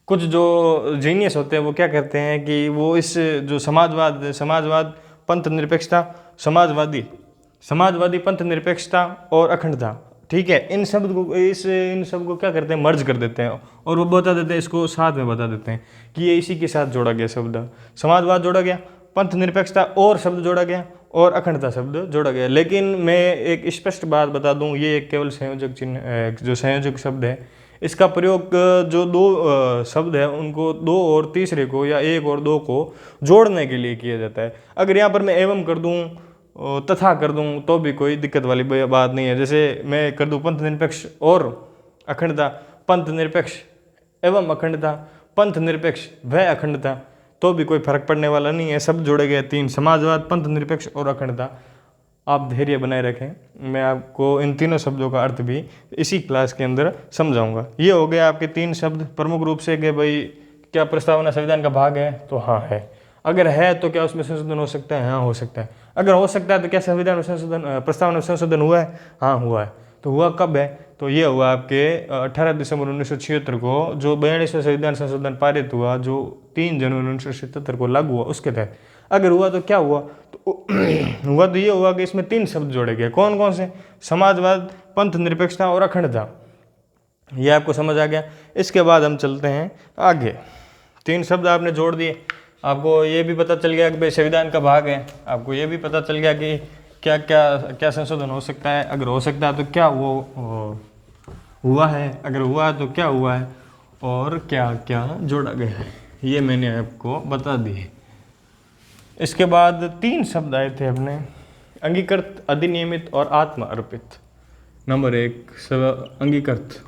कुछ जो जीनियस होते हैं वो क्या करते हैं कि वो इस जो समाजवाद पंथ निरपेक्षता, समाजवादी पंथ निरपेक्षता और अखंडता, ठीक है, इन शब्द को क्या करते हैं? मर्ज कर देते हैं और वो बता देते हैं, इसको साथ में बता देते हैं कि ये इसी के साथ जोड़ा गया शब्द। समाजवाद जोड़ा गया, पंथ निरपेक्षता और शब्द जोड़ा गया और अखंडता शब्द जोड़ा गया। लेकिन मैं एक स्पष्ट बात बता दूं, ये केवल संयोजक चिन्ह, जो संयोजक शब्द है, इसका प्रयोग जो 2 शब्द है उनको 2 और तीसरे को या 1 और 2 को जोड़ने के लिए किया जाता है। अगर यहाँ पर मैं एवं कर दूं, तथा कर दूं तो भी कोई दिक्कत वाली बात नहीं है। जैसे मैं कर दूं पंथ निरपेक्ष और अखंडता, पंथ निरपेक्ष एवं अखंडता, पंथ निरपेक्ष व अखंडता, तो भी कोई फर्क पड़ने वाला नहीं है। सब जोड़े गए 3, समाजवाद, पंथ निरपेक्ष और अखंडता। आप धैर्य बनाए रखें, मैं आपको इन तीनों शब्दों का अर्थ भी इसी क्लास के अंदर समझाऊंगा। ये हो गए आपके 3 शब्द प्रमुख रूप से कि भाई क्या प्रस्तावना संविधान का भाग है? तो हाँ है। अगर है तो क्या उसमें संशोधन हो सकता है? हाँ हो सकता है। अगर हो सकता है तो क्या संविधान में संशोधन, प्रस्तावना में संशोधन हुआ है? हाँ हुआ है। तो हुआ कब है? तो ये हुआ आपके 18 दिसंबर 1976 को, जो 42वां संविधान संशोधन पारित हुआ, जो 3 जनवरी 1977 को लागू हुआ, उसके तहत। अगर हुआ तो क्या हुआ? तो हुआ तो ये हुआ कि इसमें 3 शब्द जोड़े गए। कौन कौन से? समाजवाद, पंथ निरपेक्षता और अखंडता। ये आपको समझ आ गया। इसके बाद हम चलते हैं आगे। 3 शब्द आपने जोड़ दिए, आपको ये भी पता चल गया कि भाई संविधान का भाग है, आपको ये भी पता चल गया कि क्या क्या क्या संशोधन हो सकता है, अगर हो सकता है तो क्या वो हुआ है, अगर हुआ है तो क्या हुआ है, और क्या क्या जोड़ा गया है, ये मैंने आपको बता दिए। इसके बाद 3 शब्द आए थे अपने, अंगीकृत, अधिनियमित और आत्म अर्पित। नंबर 1 अंगीकृत,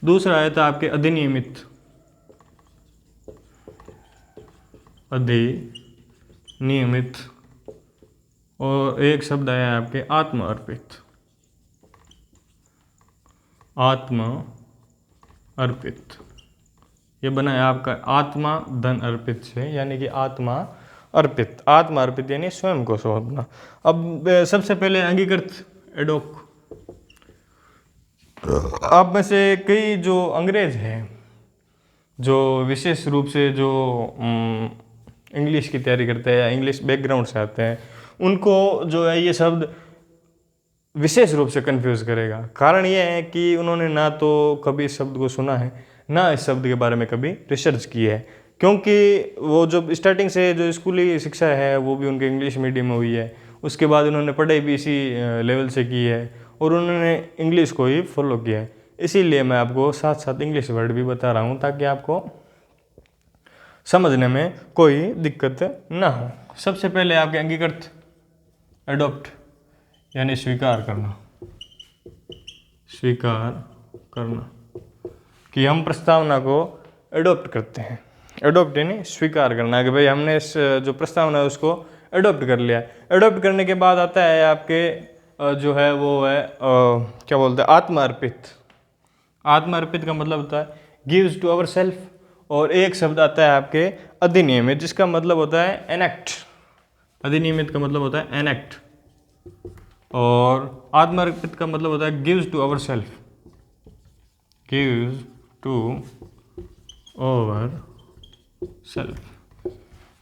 दूसरा आया था आपके अधिनियमित, और एक शब्द आया आपके आत्म अर्पित। ये बना है आपका आत्मा धन अर्पित से, यानी कि आत्मा अर्पित यानी स्वयं को सौंपना। अब सबसे पहले अंगीकृत, एडोक। आप में से कई जो अंग्रेज हैं, जो विशेष रूप से जो इंग्लिश की तैयारी करते हैं या इंग्लिश बैकग्राउंड से आते हैं, उनको जो है ये शब्द विशेष रूप से कंफ्यूज करेगा। कारण ये है कि उन्होंने ना तो कभी इस शब्द को सुना है, ना इस शब्द के बारे में कभी रिसर्च की है, क्योंकि वो जब स्टार्टिंग से जो स्कूली शिक्षा है वो भी उनके इंग्लिश मीडियम में हुई है। उसके बाद उन्होंने पढ़ाई भी इसी लेवल से की है और उन्होंने इंग्लिश को ही फॉलो किया है। इसीलिए मैं आपको साथ साथ इंग्लिश वर्ड भी बता रहा हूँ ताकि आपको समझने में कोई दिक्कत ना हो। सबसे पहले आपके अंगीकृत, एडॉप्ट यानी स्वीकार करना कि हम प्रस्तावना को एडॉप्ट करते हैं। एडॉप्ट यानी स्वीकार करना कि भाई हमने इस जो प्रस्तावना है उसको एडॉप्ट कर लिया। एडॉप्ट करने के बाद आता है आपके जो है वो है क्या बोलते हैं, आत्मार्पित। आत्मार्पित का मतलब होता है गिव्स टू अवर सेल्फ, और एक शब्द आता है आपके अधिनियमित, जिसका मतलब होता है एनेक्ट। अधिनियमित का मतलब होता है एनेक्ट। और आत्मार्पित का मतलब होता है gives to our self, gives to our self.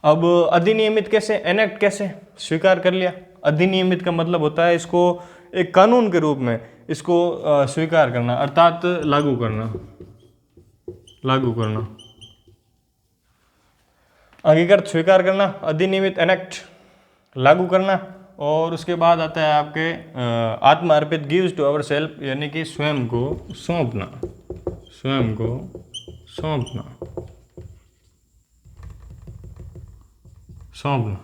अब अधिनियमित कैसे, एनेक्ट कैसे, स्वीकार कर लिया। अधिनियमित का मतलब होता है इसको एक कानून के रूप में इसको स्वीकार करना, अर्थात लागू करना, लागू करना, अंगीकृत, स्वीकार करना, अधिनियमित, एनेक्ट, लागू करना। और उसके बाद आता है आपके आत्मा अर्पित, गिव्स टू अवर सेल्फ, यानी कि स्वयं को सौंपना, स्वयं को सौंपना, सौंपना।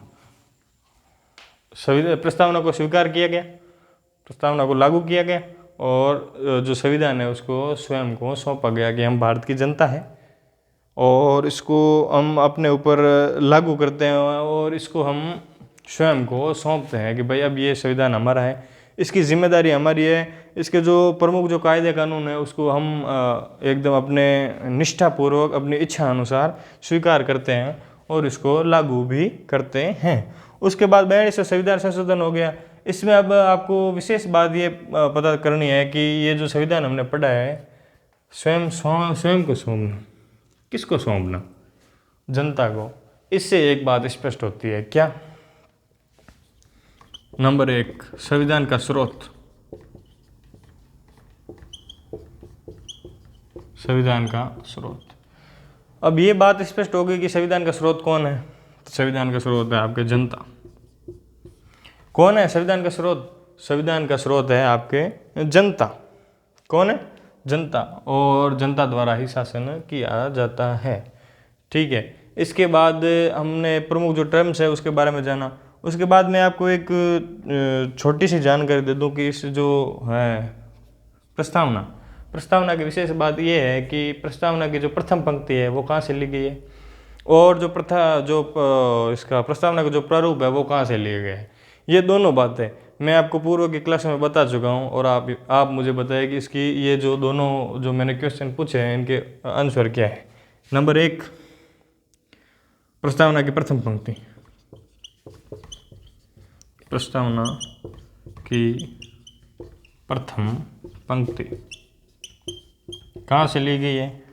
प्रस्तावना को स्वीकार किया गया, प्रस्तावना को लागू किया गया, और जो संविधान है उसको स्वयं को सौंपा गया कि हम भारत की जनता है और इसको हम अपने ऊपर लागू करते हैं और इसको हम स्वयं को सौंपते हैं कि भाई अब ये संविधान हमारा है, इसकी जिम्मेदारी हमारी है। इसके जो प्रमुख जो कायदे कानून है उसको हम एकदम अपने निष्ठापूर्वक अपनी इच्छा अनुसार स्वीकार करते हैं और इसको लागू भी करते हैं। उसके बाद 42वां संविधान संशोधन हो गया। इसमें अब आपको विशेष बात ये पता करनी है कि ये जो संविधान हमने पढ़ा है, स्वयं को सौंपना, किसको सौंपना, जनता को। इससे एक बात स्पष्ट होती है, क्या? नंबर 1, संविधान का स्रोत, संविधान का स्रोत। अब ये बात स्पष्ट हो गई कि संविधान का स्रोत कौन है। तो संविधान का स्रोत है आपके जनता। कौन है संविधान का स्रोत? संविधान का स्रोत है आपके जनता। कौन है? जनता। और जनता द्वारा ही शासन किया जाता है। ठीक है। इसके बाद हमने प्रमुख जो टर्म्स है उसके बारे में जाना। उसके बाद मैं आपको एक छोटी सी जानकारी दे दूं कि इस जो है प्रस्तावना, प्रस्तावना की विशेष बात यह है कि प्रस्तावना की जो प्रथम पंक्ति है वो कहाँ से ली गई है, और जो इसका प्रस्तावना का जो प्रारूप है वो कहाँ से लिए गए हैं। ये दोनों बातें मैं आपको पूर्व की क्लास में बता चुका हूँ, और आप मुझे बताइए कि इसकी ये जो दोनों जो मैंने क्वेश्चन पूछे हैं इनके आंसर क्या है। नंबर 1, प्रस्तावना की प्रथम पंक्ति, प्रस्तावना की प्रथम पंक्ति कहाँ से ली गई है।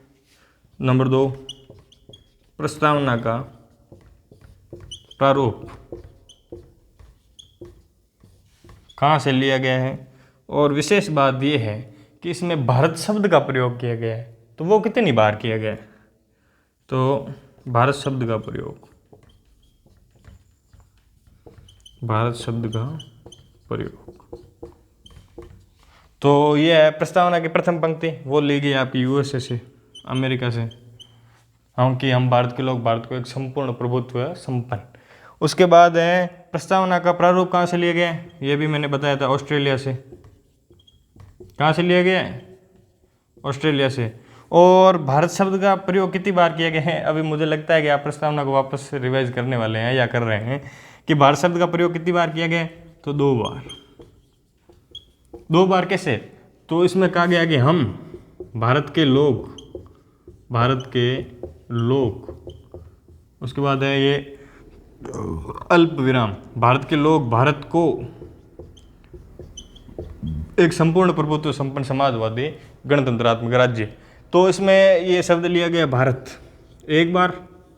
नंबर 2, प्रस्तावना का प्रारूप कहाँ से लिया गया है। और विशेष बात यह है कि इसमें भारत शब्द का प्रयोग किया गया है। तो वो कितनी बार किया गया है? तो भारत शब्द का प्रयोग, भारत शब्द का प्रयोग। तो ये है प्रस्तावना की प्रथम पंक्ति, वो ली गई आपकी यूएसए से, अमेरिका से। हम भारत के लोग, भारत को एक संपूर्ण प्रभुत्व है संपन्न। उसके बाद है प्रस्तावना का प्रारूप कहाँ से लिया गया है, ये भी मैंने बताया था, ऑस्ट्रेलिया से। कहाँ से लिया गया है? ऑस्ट्रेलिया से। और भारत शब्द का प्रयोग कितनी बार किया गया है? अभी मुझे लगता है कि आप प्रस्तावना को वापस रिवाइज करने वाले हैं या कर रहे हैं कि भारत शब्द का प्रयोग कितनी बार किया गया है। तो 2 बार। 2 बार कैसे? तो इसमें कहा गया कि हम भारत के लोग, भारत के लोग, उसके बाद है ये अल्प विराम, भारत के लोग भारत को एक संपूर्ण प्रभुत्व संपन्न समाजवादी गणतंत्रात्मक राज्य। तो इसमें ये शब्द लिया गया भारत 1 बार,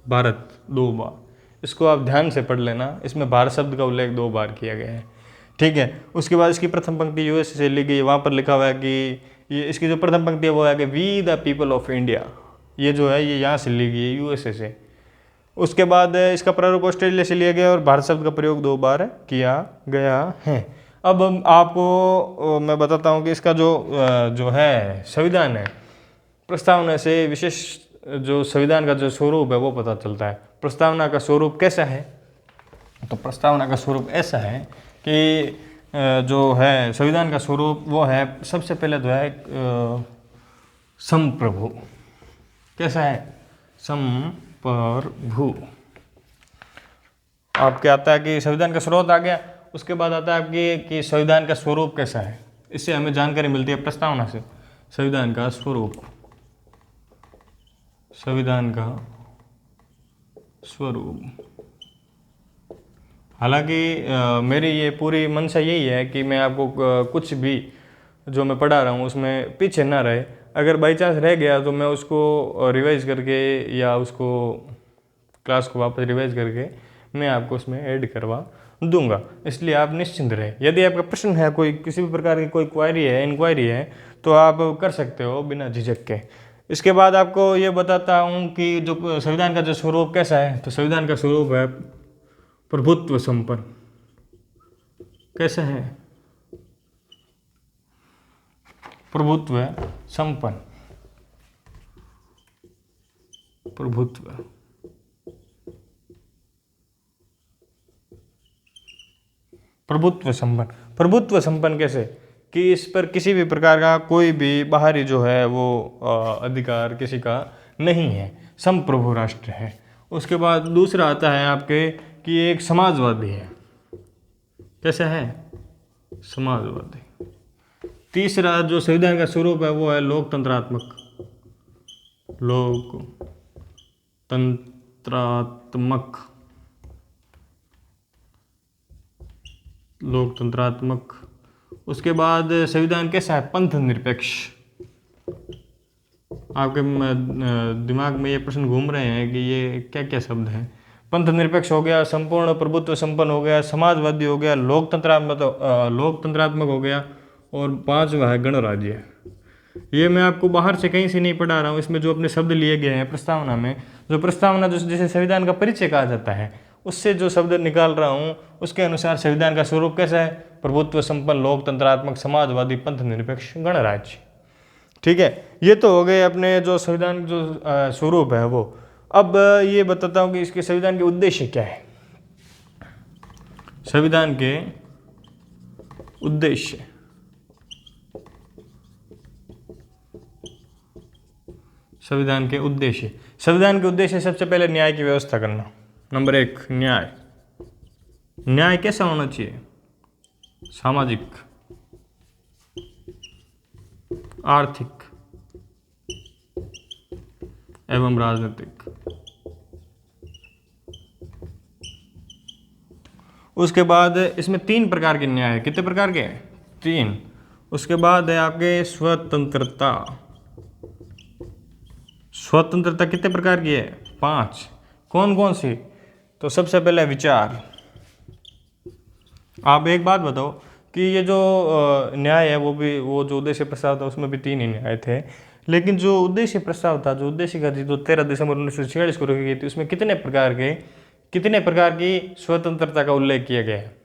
भारत 2 बार। इसको आप ध्यान से पढ़ लेना, इसमें भारत शब्द का उल्लेख 2 बार किया गया है। ठीक है। उसके बाद इसकी प्रथम पंक्ति यूएसए से ली गई, वहाँ पर लिखा हुआ है कि ये इसकी जो प्रथम पंक्ति है वो है कि we the people of India. ये जो है ये यहाँ से ली गई है, यूएसए से। उसके बाद इसका प्रारूप ऑस्ट्रेलिया से लिया गया और भारत शब्द का प्रयोग 2 बार किया गया है। अब आपको मैं बताता हूँ कि इसका जो है संविधान है, प्रस्तावना से विशेष जो संविधान का जो स्वरूप है वो पता चलता है। प्रस्तावना का स्वरूप कैसा है? तो प्रस्तावना का स्वरूप ऐसा है कि जो है संविधान का स्वरूप वो है, सबसे पहले तो है संप्रभु। कैसा है? संप्रभु। आपके आता है कि संविधान का स्रोत आ गया। उसके बाद आता है आपकी कि संविधान का स्वरूप कैसा है। इससे हमें जानकारी मिलती है प्रस्तावना से। संविधान का स्वरूप, संविधान का स्वरूप। हालांकि मेरी ये पूरी मंशा यही है कि मैं आपको कुछ भी जो मैं पढ़ा रहा हूँ उसमें पीछे ना रहे। अगर बाई चांस रह गया तो मैं उसको रिवाइज करके या उसको क्लास को वापस रिवाइज करके मैं आपको उसमें ऐड करवा दूंगा, इसलिए आप निश्चिंत रहें। यदि आपका प्रश्न है, कोई किसी भी प्रकार की कोई क्वायरी है, इंक्वायरी है, तो आप कर सकते हो बिना झिझक के। इसके बाद आपको ये बताता हूँ कि जो संविधान का जो स्वरूप कैसा है, तो संविधान का स्वरूप है प्रभुत्व संपन्न। कैसा है? प्रभुत्व संपन्न। प्रभुत्व प्रभुत्व संपन्न। प्रभुत्व संपन्न कैसे? कि इस पर किसी भी प्रकार का कोई भी बाहरी जो है वो अधिकार किसी का नहीं है, संप्रभु राष्ट्र है। उसके बाद दूसरा आता है आपके कि एक समाजवादी है। कैसा है? समाजवादी। तीसरा जो संविधान का स्वरूप है वो है लोकतंत्रात्मक। लोकतंत्रात्मक। लोकतंत्रात्मक। उसके बाद संविधान कैसा है? पंथ निरपेक्ष। आपके दिमाग में ये प्रश्न घूम रहे हैं कि ये क्या क्या शब्द हैं। पंथ निरपेक्ष हो गया, संपूर्ण प्रभुत्व संपन्न हो गया, समाजवादी हो गया, लोकतंत्रात्मक हो गया, और पांचवा है गणराज्य। ये मैं आपको बाहर से कहीं से नहीं पढ़ा रहा हूँ, इसमें जो अपने शब्द लिए गए हैं प्रस्तावना में, जो प्रस्तावना जिसे संविधान का परिचय कहा जाता है, उससे जो शब्द निकाल रहा हूँ उसके अनुसार संविधान का स्वरूप कैसा है? प्रभुत्व संपन्न, लोकतंत्रात्मक, समाजवादी, पंथ निरपेक्ष, गणराज्य। ठीक है, ये तो हो गए अपने जो संविधान जो स्वरूप है वो। अब ये बताता हूँ कि इसके संविधान के उद्देश्य क्या है। संविधान के उद्देश्य। संविधान के उद्देश्य। संविधान के उद्देश्य सबसे पहले न्याय की व्यवस्था करना। नंबर 1, न्याय। न्याय कैसा होना चाहिए? सामाजिक, आर्थिक एवं राजनीतिक। उसके बाद इसमें 3 प्रकार के न्याय है। कितने प्रकार के? 3। उसके बाद है आपके स्वतंत्रता। स्वतंत्रता कितने प्रकार की है? 5। कौन कौन सी? तो सबसे पहले विचार। आप एक बात बताओ कि ये जो न्याय है वो जो उद्देश्य प्रस्ताव था उसमें भी 3 ही न्याय थे, लेकिन जो उद्देश्य प्रस्ताव था, जो उद्देश्य का जो 13 दिसंबर 1946 को रखी गई थी, उसमें कितने प्रकार की स्वतंत्रता का उल्लेख किया गया है?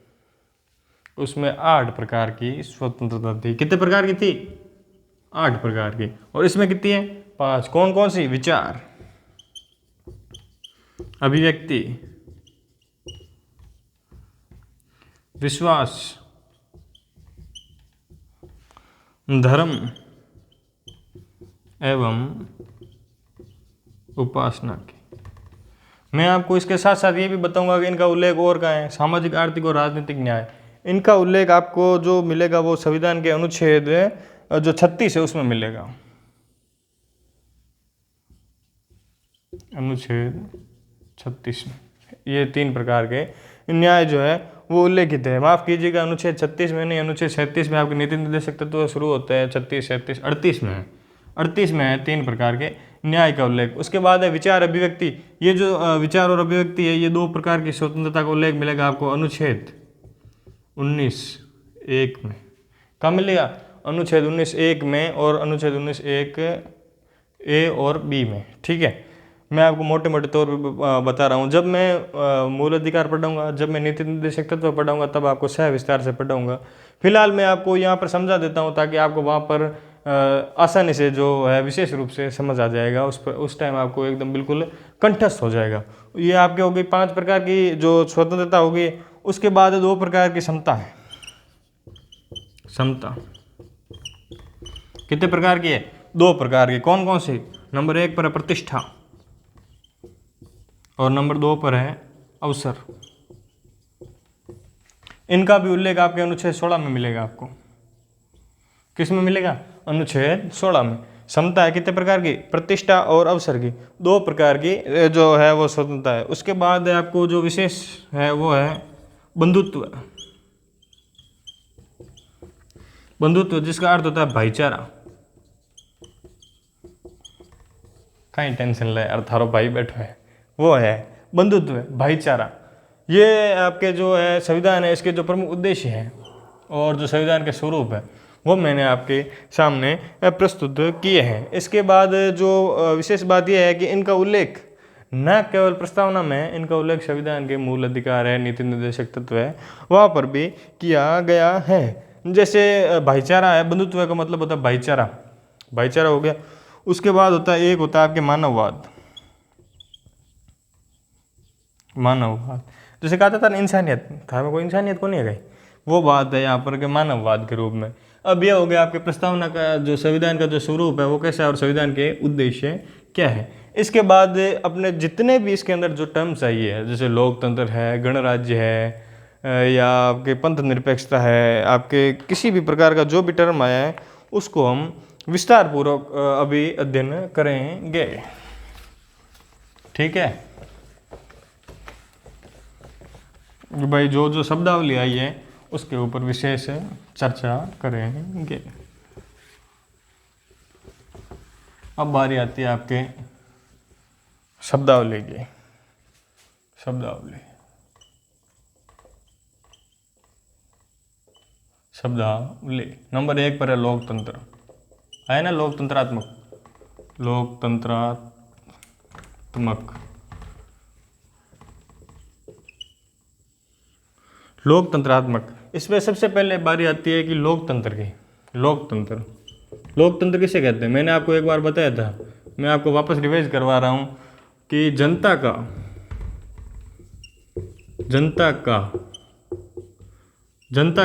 उसमें 8 प्रकार की स्वतंत्रता थी। कितने प्रकार की थी? 8 प्रकार की। और इसमें कितनी है? 5। कौन कौन सी? विचार, अभिव्यक्ति, विश्वास, धर्म एवं उपासना की। मैं आपको इसके साथ साथ ये भी बताऊंगा कि इनका उल्लेख और कहाँ है। सामाजिक, आर्थिक और राजनीतिक न्याय, इनका उल्लेख आपको जो मिलेगा वो संविधान के अनुच्छेद जो 36 है उसमें मिलेगा। अनुच्छेद 36 में ये 3 प्रकार के न्याय जो है वो उल्लेखित है। माफ कीजिएगा, अनुच्छेद 36 में नहीं, अनुच्छेद 37 में। आपके नीति निर्देशक तत्व शुरू होता है 36, 37, 38 में है। 38 में है 3 प्रकार के न्याय का उल्लेख। उसके बाद है विचार, अभिव्यक्ति। ये जो विचार और अभिव्यक्ति है, ये 2 प्रकार की स्वतंत्रता का उल्लेख मिलेगा आपको अनुच्छेद 19(1) में। कहाँ मिलेगा? अनुच्छेद 19(1) में और अनुच्छेद 19(1) ए और बी में। ठीक है, मैं आपको मोटे मोटे तौर पर बता रहा हूँ। जब मैं मूल अधिकार पढ़ाऊंगा, जब मैं नीति निर्देशक तत्व पढ़ाऊंगा, तब आपको सह विस्तार से पढ़ाऊंगा। फिलहाल मैं आपको यहाँ पर समझा देता हूँ ताकि आपको वहाँ पर आसानी से जो है विशेष रूप से समझ आ जाएगा। उस टाइम आपको एकदम बिल्कुल कंठस्थ हो जाएगा। ये आपके हो गई 5 प्रकार की जो स्वतंत्रता होगी। उसके बाद 2 प्रकार की समता है। समता कितने प्रकार की है? 2 प्रकार की। कौन कौन सी? नंबर 1 पर है प्रतिष्ठा और नंबर 2 पर है अवसर। इनका भी उल्लेख आपके अनुच्छेद 16 में मिलेगा। आपको किस में मिलेगा? अनुच्छेद 16 में। समता है कितने प्रकार की, प्रतिष्ठा और अवसर की, दो प्रकार की जो है वो स्वतंत्रता है। उसके बाद आपको जो विशेष है वो है बंधुत्व। बंधुत्व जिसका अर्थ होता है भाईचारा। कहीं टेंशन ले यार, थारो भाई बैठो है, वो है बंधुत्व, भाईचारा। ये आपके जो है संविधान है, इसके जो प्रमुख उद्देश्य हैं और जो संविधान के स्वरूप है वो मैंने आपके सामने प्रस्तुत किए हैं। इसके बाद जो विशेष बात यह है कि इनका उल्लेख न केवल प्रस्तावना में, इनका उल्लेख संविधान के मूल अधिकार है, नीति निर्देशक तत्व है, वहाँ पर भी किया गया है। जैसे भाईचारा है, बंधुत्व का मतलब होता है भाईचारा, भाईचारा हो गया। उसके बाद होता है एक होता है आपके मानववाद। मानववाद जैसे कहा था ना इंसानियत, था में कोई इंसानियत को नहीं है गई, वो बात है यहाँ पर के मानववाद के रूप में। अब यह हो गया आपके प्रस्तावना का जो संविधान का जो स्वरूप है वो कैसा है और संविधान के उद्देश्य क्या है। इसके बाद अपने जितने भी इसके अंदर जो टर्म्स आई है, जैसे लोकतंत्र है, गणराज्य है, या आपके पंथ निरपेक्षता है, आपके किसी भी प्रकार का जो भी टर्म आया है उसको हम विस्तार पूर्वक अभी अध्ययन करेंगे। ठीक है भाई, जो जो शब्दावली आई है उसके ऊपर विशेष चर्चा करेंगे। अब बारी आती है आपके शब्दावली की। शब्दावली नंबर 1 पर है लोकतंत्र, है ना, लोकतंत्रात्मक। लोकतंत्रात्मक इसमें सबसे पहले बारी आती है कि लोकतंत्र की। लोकतंत्र किसे कहते हैं, मैंने आपको एक बार बताया था, मैं आपको वापस रिवाइज करवा रहा हूँ कि जनता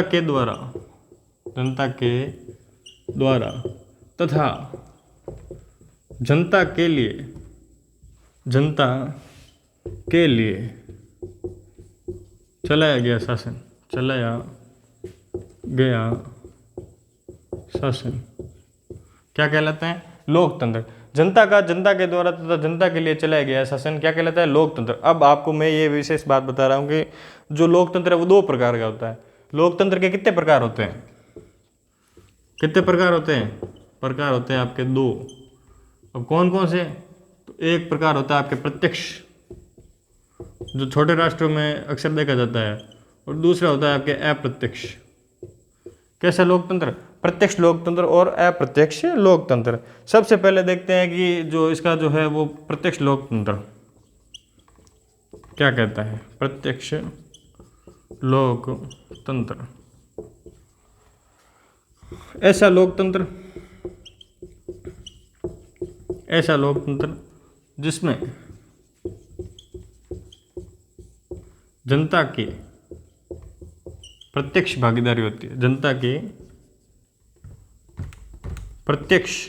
के द्वारा तथा जनता के लिए चलाया गया शासन क्या कहलाता है, लोकतंत्र। जनता के द्वारा तथा जनता के लिए चलाया गया शासन क्या कहलाता है, लोकतंत्र। अब आपको मैं ये विशेष बात बता रहा हूँ कि जो लोकतंत्र है वो दो प्रकार का होता है। लोकतंत्र के कितने प्रकार होते हैं, प्रकार होते हैं आपके दो। अब कौन कौन से, तो एक प्रकार होता है आपके प्रत्यक्ष, जो छोटे राष्ट्रों में अक्सर देखा जाता है, और दूसरा होता है आपके अप्रत्यक्ष। कैसा लोकतंत्र, प्रत्यक्ष लोकतंत्र और अप्रत्यक्ष लोकतंत्र। सबसे पहले देखते हैं कि जो इसका जो है वो प्रत्यक्ष लोकतंत्र क्या कहता है। प्रत्यक्ष लोकतंत्र ऐसा लोकतंत्र जिसमें जनता की प्रत्यक्ष भागीदारी होती है, जनता की प्रत्यक्ष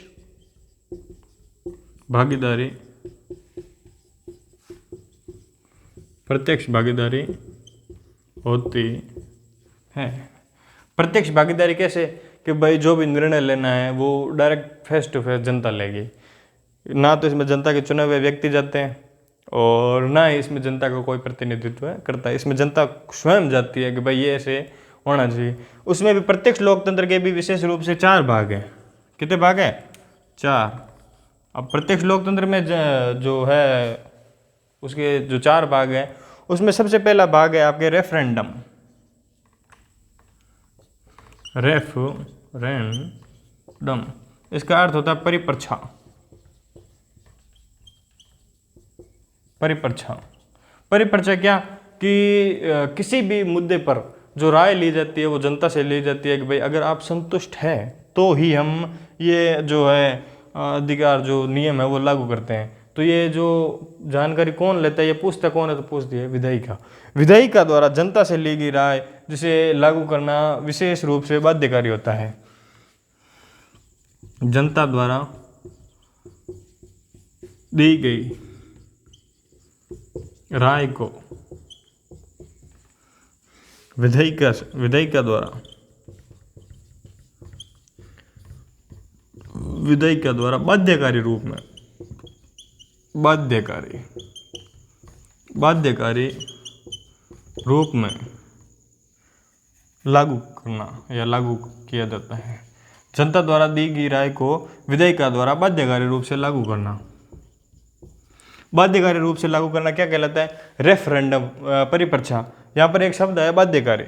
भागीदारी होती है। प्रत्यक्ष भागीदारी कैसे, कि भाई जो भी निर्णय लेना है वो डायरेक्ट फेस टू फेस जनता लेगी, ना तो इसमें जनता के चुने हुए व्यक्ति जाते हैं और ना ही इसमें जनता का कोई प्रतिनिधित्व करता है। इसमें जनता स्वयं जाती है कि भाई ये ऐसे होना चाहिए। उसमें भी प्रत्यक्ष लोकतंत्र के भी विशेष रूप से 4 भाग हैं। कितने भाग हैं, 4। अब प्रत्यक्ष लोकतंत्र में जो है उसके जो 4 भाग हैं उसमें सबसे पहला भाग है आपके रेफरेंडम। इसका अर्थ होता है परिपरीक्षा। परिपरीक्षा क्या, कि किसी भी मुद्दे पर जो राय ली जाती है वो जनता से ली जाती है कि भाई अगर आप संतुष्ट हैं तो ही हम ये जो है अधिकार जो नियम है वो लागू करते हैं। तो ये जो जानकारी कौन लेता है, ये पूछता कौन है, तो पूछती है विधायिका द्वारा जनता से ली गई राय जिसे लागू करना विशेष रूप से बाध्यकारी होता है। जनता द्वारा दी गई राय को विधायिका द्वारा बाध्यकारी रूप में, बाध्यकारी रूप में लागू करना या लागू किया जाता है। जनता द्वारा दी गई राय को विधायिका द्वारा बाध्यकारी रूप से लागू करना। बाध्यकारी रूप से लागू करना क्या कहलाता है? रेफरेंडम, परिपरीक्षा। यहाँ पर एक शब्द है बाध्यकारी।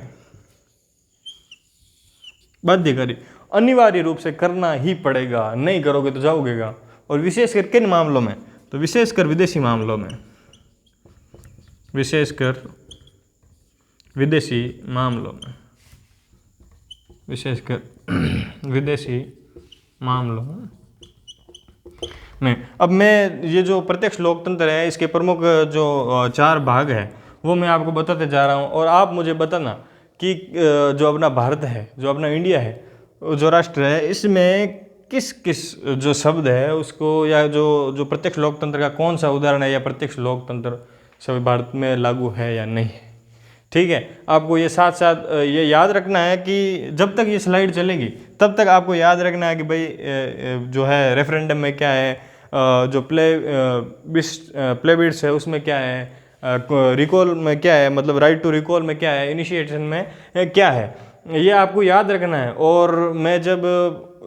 बाध्यकारी अनिवार्य रूप से करना ही पड़ेगा, नहीं करोगे तो जाओगेगा। और विशेषकर किन मामलों में? तो विशेषकर विदेशी मामलों में, विशेषकर विदेशी मामलों में, विशेषकर विदेशी मामलों में। अब मैं ये जो प्रत्यक्ष लोकतंत्र है इसके प्रमुख जो 4 भाग है वो मैं आपको बताते जा रहा हूँ, और आप मुझे बताना कि जो अपना भारत है, जो अपना इंडिया है, जो राष्ट्र है, इसमें किस किस जो शब्द है उसको, या जो प्रत्यक्ष लोकतंत्र का कौन सा उदाहरण है या प्रत्यक्ष लोकतंत्र सभी भारत में लागू है या नहीं है। ठीक है, आपको ये साथ साथ ये याद रखना है कि जब तक ये स्लाइड चलेगी तब तक आपको याद रखना है कि भाई जो है रेफरेंडम में क्या है, जो प्ले बिट्स है उसमें क्या है, रिकॉल में क्या है, मतलब राइट टू रिकॉल में क्या है, इनिशिएशन में क्या है, ये आपको याद रखना है। और मैं जब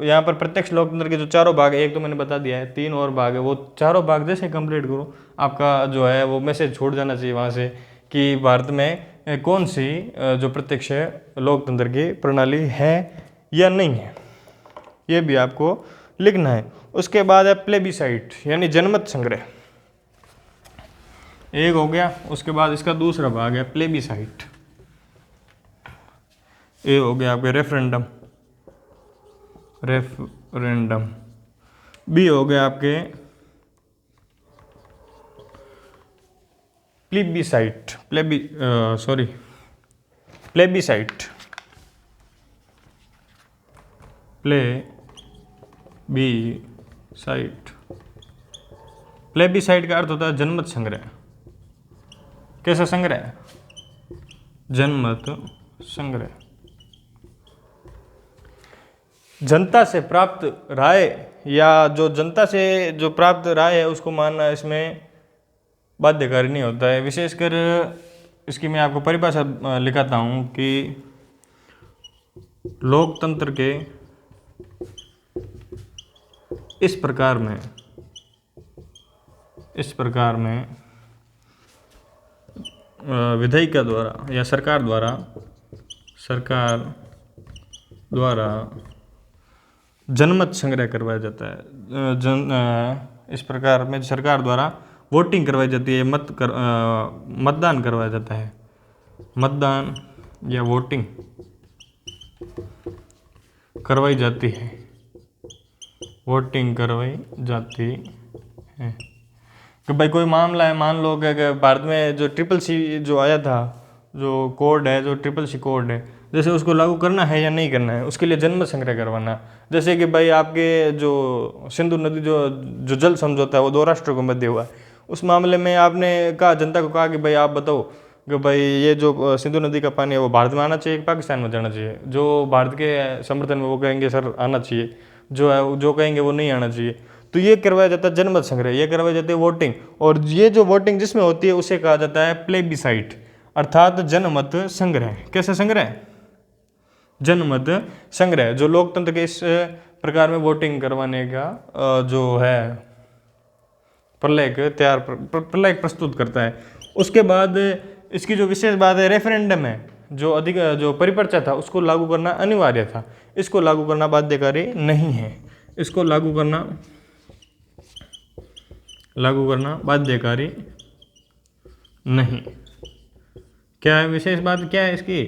यहाँ पर प्रत्यक्ष लोकतंत्र के जो 4 भाग है, एक तो मैंने बता दिया है, 3 और भाग है, वो 4 भाग जैसे कंप्लीट करो आपका जो है वो मैसेज छोड़ जाना चाहिए वहाँ से कि भारत में कौन सी जो प्रत्यक्ष लोकतंत्र की प्रणाली है या नहीं है, ये भी आपको लिखना है। उसके बाद है प्लेबिसाइट यानी जनमत संग्रह, एक हो गया। उसके बाद इसका दूसरा भाग है प्लेबिसाइट, ये हो गया आपके रेफरेंडम, बी हो गया आपके प्लेबिसाइट, प्लेबिसाइट का अर्थ होता है जनमत संग्रह। कैसा संग्रह? जनमत संग्रह। जनता से प्राप्त राय या जो जनता से जो प्राप्त राय है उसको मानना इसमें बाध्यकारी नहीं होता है। विशेषकर इसकी मैं आपको परिभाषा लिखाता हूँ कि लोकतंत्र के इस प्रकार में विधायिका द्वारा या सरकार द्वारा जनमत संग्रह करवाया जाता है। इस प्रकार में सरकार द्वारा वोटिंग करवाई जाती है, मतदान करवाया जाता है, मतदान या वोटिंग करवाई जाती है, वोटिंग करवाई जाती है। कि भाई कोई मामला है, मान लो कि भारत में जो CCC जो आया था, जो कोड है, जो CCC कोड है, जैसे उसको लागू करना है या नहीं करना है, उसके लिए जनमत संग्रह करवाना। जैसे कि भाई आपके जो सिंधु नदी जो जल समझौता है वो 2 राष्ट्रों के मध्य हुआ है, उस मामले में आपने कहा, जनता को कहा कि भाई आप बताओ कि भाई ये जो सिंधु नदी का पानी है वो भारत में आना चाहिए कि पाकिस्तान में जाना चाहिए। जो भारत के समर्थन में वो कहेंगे सर आना चाहिए, जो कहेंगे वो नहीं आना चाहिए। तो ये करवाया जाता है जनमत संग्रह, ये करवाई जाती है वोटिंग। और ये जो वोटिंग जिसमें होती है उसे कहा जाता है प्लेबिसाइट, अर्थात जनमत संग्रह। कैसे संग्रह? जनमत संग्रह, जो लोकतंत्र के इस प्रकार में वोटिंग करवाने का जो है प्रलय प्रस्तुत करता है। उसके बाद इसकी जो विशेष बात है, रेफरेंडम है, जो परिपरीक्षा था उसको लागू करना अनिवार्य था, इसको लागू करना बाध्यकारी नहीं है, इसको लागू करना बाध्यकारी नहीं। क्या है विशेष बात, क्या है इसकी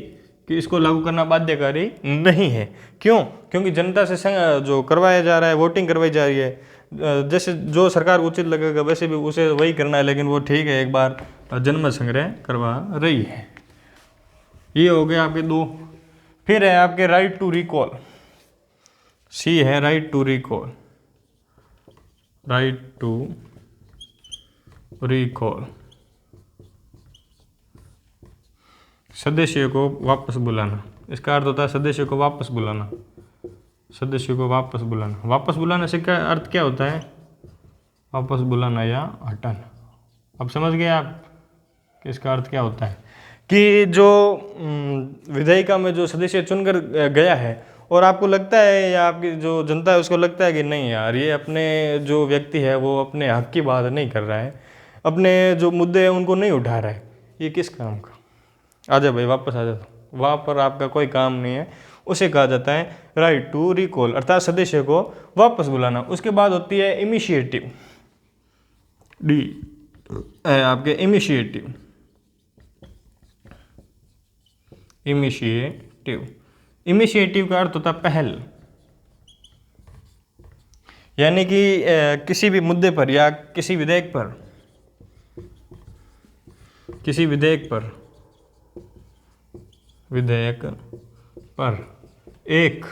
कि इसको लागू करना बाध्यकारी नहीं है। क्यों? क्योंकि जनता से जो करवाया जा रहा है, वोटिंग करवाई जा रही है, जैसे जो सरकार को उचित लगेगा वैसे भी उसे वही करना है, लेकिन वो ठीक है एक बार जनमत संग्रह करवा रही है। ये हो गया आपके 2। फिर है आपके राइट टू रिकॉल, सी है राइट टू रिकॉल, सदस्य को वापस बुलाना। इसका अर्थ होता है सदस्य को वापस बुलाना, सदस्य को वापस बुलाना। वापस बुलाने से क्या अर्थ क्या होता है? वापस बुलाना या हटाना। अब समझ गए आप कि इसका अर्थ क्या होता है? कि जो विधायिका में जो सदस्य चुनकर गया है और आपको लगता है या आपकी जो जनता है उसको लगता है कि नहीं यार ये अपने जो व्यक्ति है वो अपने हक की बात नहीं कर रहा है, अपने जो मुद्दे हैं उनको नहीं उठा रहा है, ये किस काम का? आ जाओ भाई वापस आ जाओ। वहाँ पर आपका कोई काम नहीं है, उसे कहा जाता है राइट टू रिकॉल, अर्थात सदस्य को वापस बुलाना। उसके बाद होती है इनिशिएटिव, डी आपके इनिशिएटिव। इनिशिएटिव, इनिशिएटिव का अर्थ होता है पहल, यानी कि किसी भी मुद्दे पर या किसी विधेयक पर, किसी विधेयक पर एक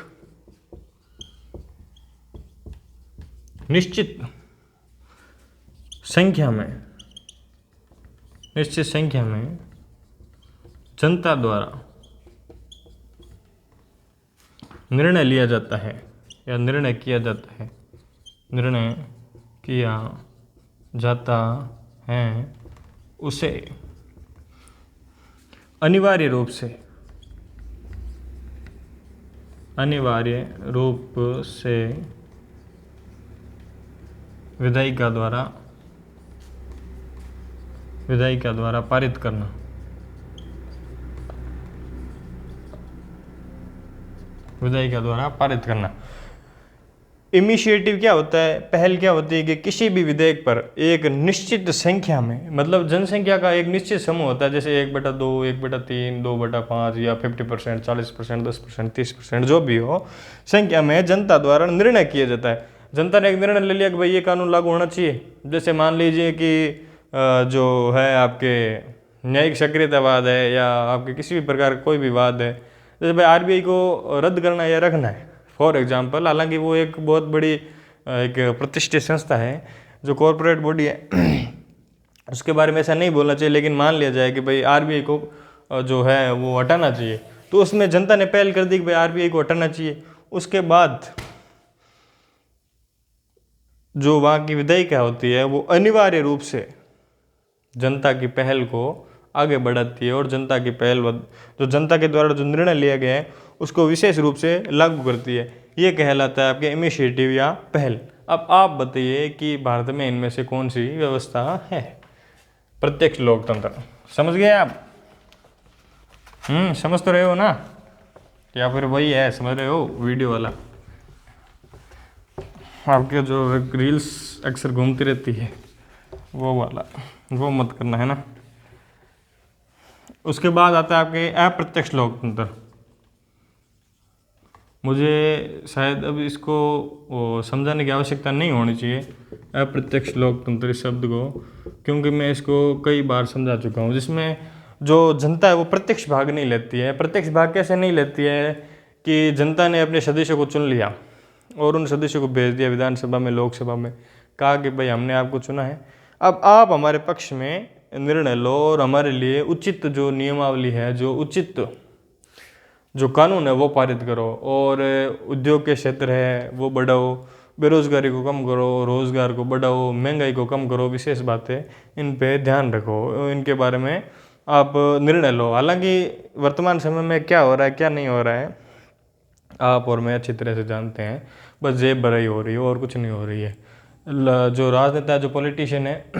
निश्चित संख्या में जनता द्वारा निर्णय लिया जाता है या निर्णय किया जाता है, उसे अनिवार्य रूप से विधायिका द्वारा पारित करना। विधायिका द्वारा पारित करना। इनिशिएटिव क्या होता है? पहल क्या होती है कि किसी भी विधेयक पर एक निश्चित संख्या में, मतलब जनसंख्या का एक निश्चित समूह होता है, जैसे 1/2, 1/3, 2/5 या 50%, 40%, 10%, 30%, जो भी हो संख्या में जनता द्वारा निर्णय किया जाता है। जनता ने एक निर्णय ले लिया कि भाई ये कानून लागू होना चाहिए। जैसे मान लीजिए कि जो है आपके न्यायिक सक्रियतावाद है या आपके किसी भी प्रकार का कोई भी वाद है, जैसे भाई आरबीआई को रद्द करना या रखना है फॉर एग्जांपल, हालांकि वो एक बहुत बड़ी एक प्रतिष्ठित संस्था है जो कॉरपोरेट बॉडी है उसके बारे में ऐसा नहीं बोलना चाहिए, लेकिन मान लिया जाए कि भाई आरबीआई को जो है वो हटाना चाहिए, तो उसमें जनता ने पहल कर दी कि भाई आरबीआई को हटाना चाहिए। उसके बाद जो वहाँ की विधायिका होती है वो अनिवार्य रूप से जनता की पहल को आगे बढ़ाती है और जनता की पहल जो जनता के द्वारा जो निर्णय लिया गया है उसको विशेष रूप से लागू करती है। ये कहलाता है आपके इनिशिएटिव या पहल। अब आप बताइए कि भारत में इनमें से कौन सी व्यवस्था है? प्रत्यक्ष लोकतंत्र। समझ गए आप? समझ तो रहे हो ना? या फिर वही है, समझ रहे हो वीडियो वाला? आपके जो रील्स अक्सर घूमती रहती है वो वाला, वो मत करना है ना। उसके बाद आता है आपके अप्रत्यक्ष लोकतंत्र। मुझे शायद अब इसको समझाने की आवश्यकता नहीं होनी चाहिए अप्रत्यक्ष लोकतंत्र इस शब्द को, क्योंकि मैं इसको कई बार समझा चुका हूँ, जिसमें जो जनता है वो प्रत्यक्ष भाग नहीं लेती है। प्रत्यक्ष भाग कैसे नहीं लेती है कि जनता ने अपने सदस्यों को चुन लिया और उन सदस्यों को भेज दिया विधानसभा में, लोकसभा में, कहा कि भाई हमने आपको चुना है, अब आप हमारे पक्ष में निर्णय लो और हमारे लिए उचित जो नियमावली है, जो उचित जो कानून है वो पारित करो, और उद्योग के क्षेत्र है वो बढ़ाओ, बेरोजगारी को कम करो, रोजगार को बढ़ाओ, महंगाई को कम करो, विशेष बातें इन पे ध्यान रखो, इनके बारे में आप निर्णय लो। हालांकि वर्तमान समय में क्या हो रहा है क्या नहीं हो रहा है आप और मैं अच्छी तरह से जानते हैं, बस जेब भराई हो रही है और कुछ नहीं हो रही है। जो राजनेता, जो पॉलिटिशियन है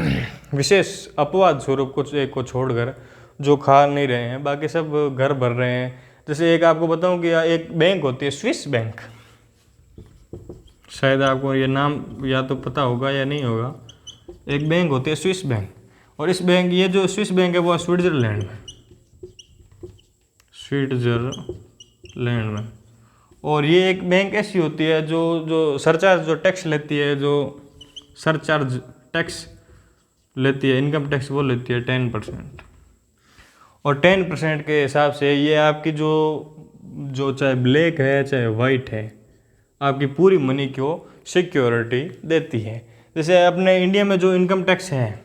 विशेष अपवाद स्वरूप कुछ एक को छोड़कर जो खा नहीं रहे हैं, बाकी सब घर भर रहे हैं। जैसे एक आपको बताऊं कि एक बैंक होती है स्विस बैंक, शायद आपको ये नाम या तो पता होगा या नहीं होगा। एक बैंक होती है स्विस बैंक, और इस बैंक, ये जो स्विस बैंक है वो स्विट्जरलैंड में, और ये एक बैंक ऐसी होती है जो सरचार्ज, जो टैक्स लेती है, जो सरचार्ज टैक्स लेती है, इनकम टैक्स वो लेती है 10%, और 10% के हिसाब से ये आपकी जो चाहे ब्लैक है चाहे वाइट है, आपकी पूरी मनी को सिक्योरिटी देती है। जैसे अपने इंडिया में जो इनकम टैक्स है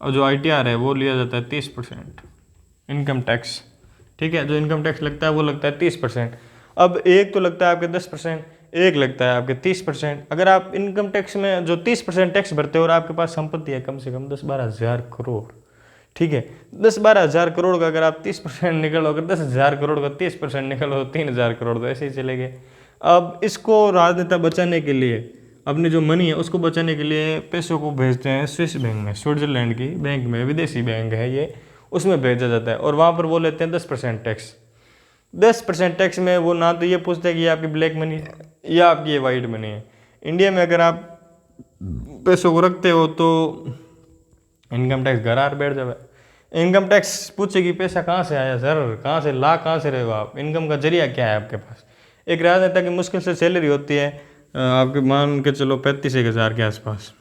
और जो ITR है वो लिया जाता है 30% इनकम टैक्स, ठीक है, जो इनकम टैक्स लगता है वो लगता है 30%। अब एक तो लगता है आपके 10%, एक लगता है आपके 30%। अगर आप इनकम टैक्स में जो 30% टैक्स भरते हो और आपके पास संपत्ति है कम से कम 10-12 हज़ार करोड़, ठीक है, 10-12 हज़ार करोड़ का अगर आप 30% निकलो, अगर 10 हज़ार करोड़ का 30% निकलो तो 3 हज़ार करोड़ तो ऐसे ही चले गए। अब इसको राजनेता बचाने के लिए, अपनी जो मनी है उसको बचाने के लिए पैसों को भेजते हैं स्विस बैंक में, स्विट्जरलैंड की बैंक में, विदेशी बैंक है ये, उसमें भेजा जाता है और वहाँ पर वो लेते हैं 10% टैक्स। 10% टैक्स में वो ना तो ये पूछते हैं कि ये आपकी ब्लैक मनी है या आपकी ये वाइट मनी है। इंडिया में अगर आप पैसों को रखते हो तो इनकम टैक्स घरार बैठ जाए। इनकम टैक्स पूछेगी पैसा कहाँ से आया सर, कहाँ से ला, कहाँ से रहे हो आप, इनकम का जरिया क्या है आपके पास। एक राजनेता की मुश्किल से सैलरी होती है आपके मान के चलो 35-1 हज़ार के आसपास,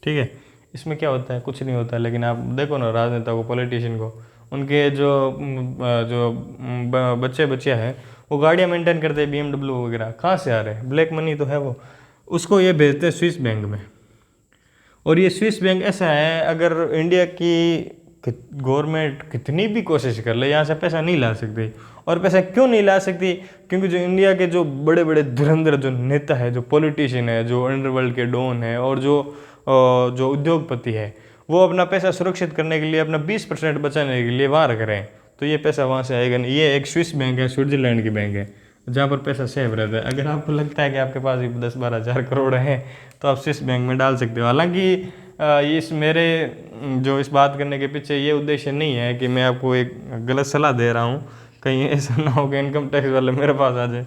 ठीक है। इसमें क्या होता है, कुछ नहीं होता है। लेकिन आप देखो ना राजनेता को, पॉलिटिशियन को, उनके जो बच्चे बच्चियाँ हैं वो गाड़ियाँ मेंटेन करते हैं, BMW वगैरह, कहाँ से आ रहे हैं, ब्लैक मनी तो है वो, उसको ये भेजते हैं स्विस बैंक में। और ये स्विस बैंक ऐसा है, अगर इंडिया की गवर्नमेंट कितनी भी कोशिश कर ले यहाँ से पैसा नहीं ला सकती। और पैसा क्यों नहीं ला सकती, क्योंकि जो इंडिया के जो बड़े बड़े धुरंधर जो नेता है, जो पॉलिटिशियन है, जो अंडरवर्ल्ड के डॉन है और जो उद्योगपति है, वो अपना पैसा सुरक्षित करने के लिए, अपना 20% बचाने के लिए वहाँ रख रहे हैं, तो ये पैसा वहाँ से आएगा नहीं। ये एक स्विस बैंक है, स्विट्जरलैंड की बैंक है, जहाँ पर पैसा सेव रहता है। अगर आपको लगता है कि आपके पास 10-12 हज़ार करोड़ हैं तो आप स्विस बैंक में डाल सकते हो। हालांकि इस मेरे जो इस बात करने के पीछे ये उद्देश्य नहीं है कि मैं आपको एक गलत सलाह दे रहा हूँ, कहीं ऐसा ना हो कि इनकम टैक्स वाले मेरे पास आ जाए,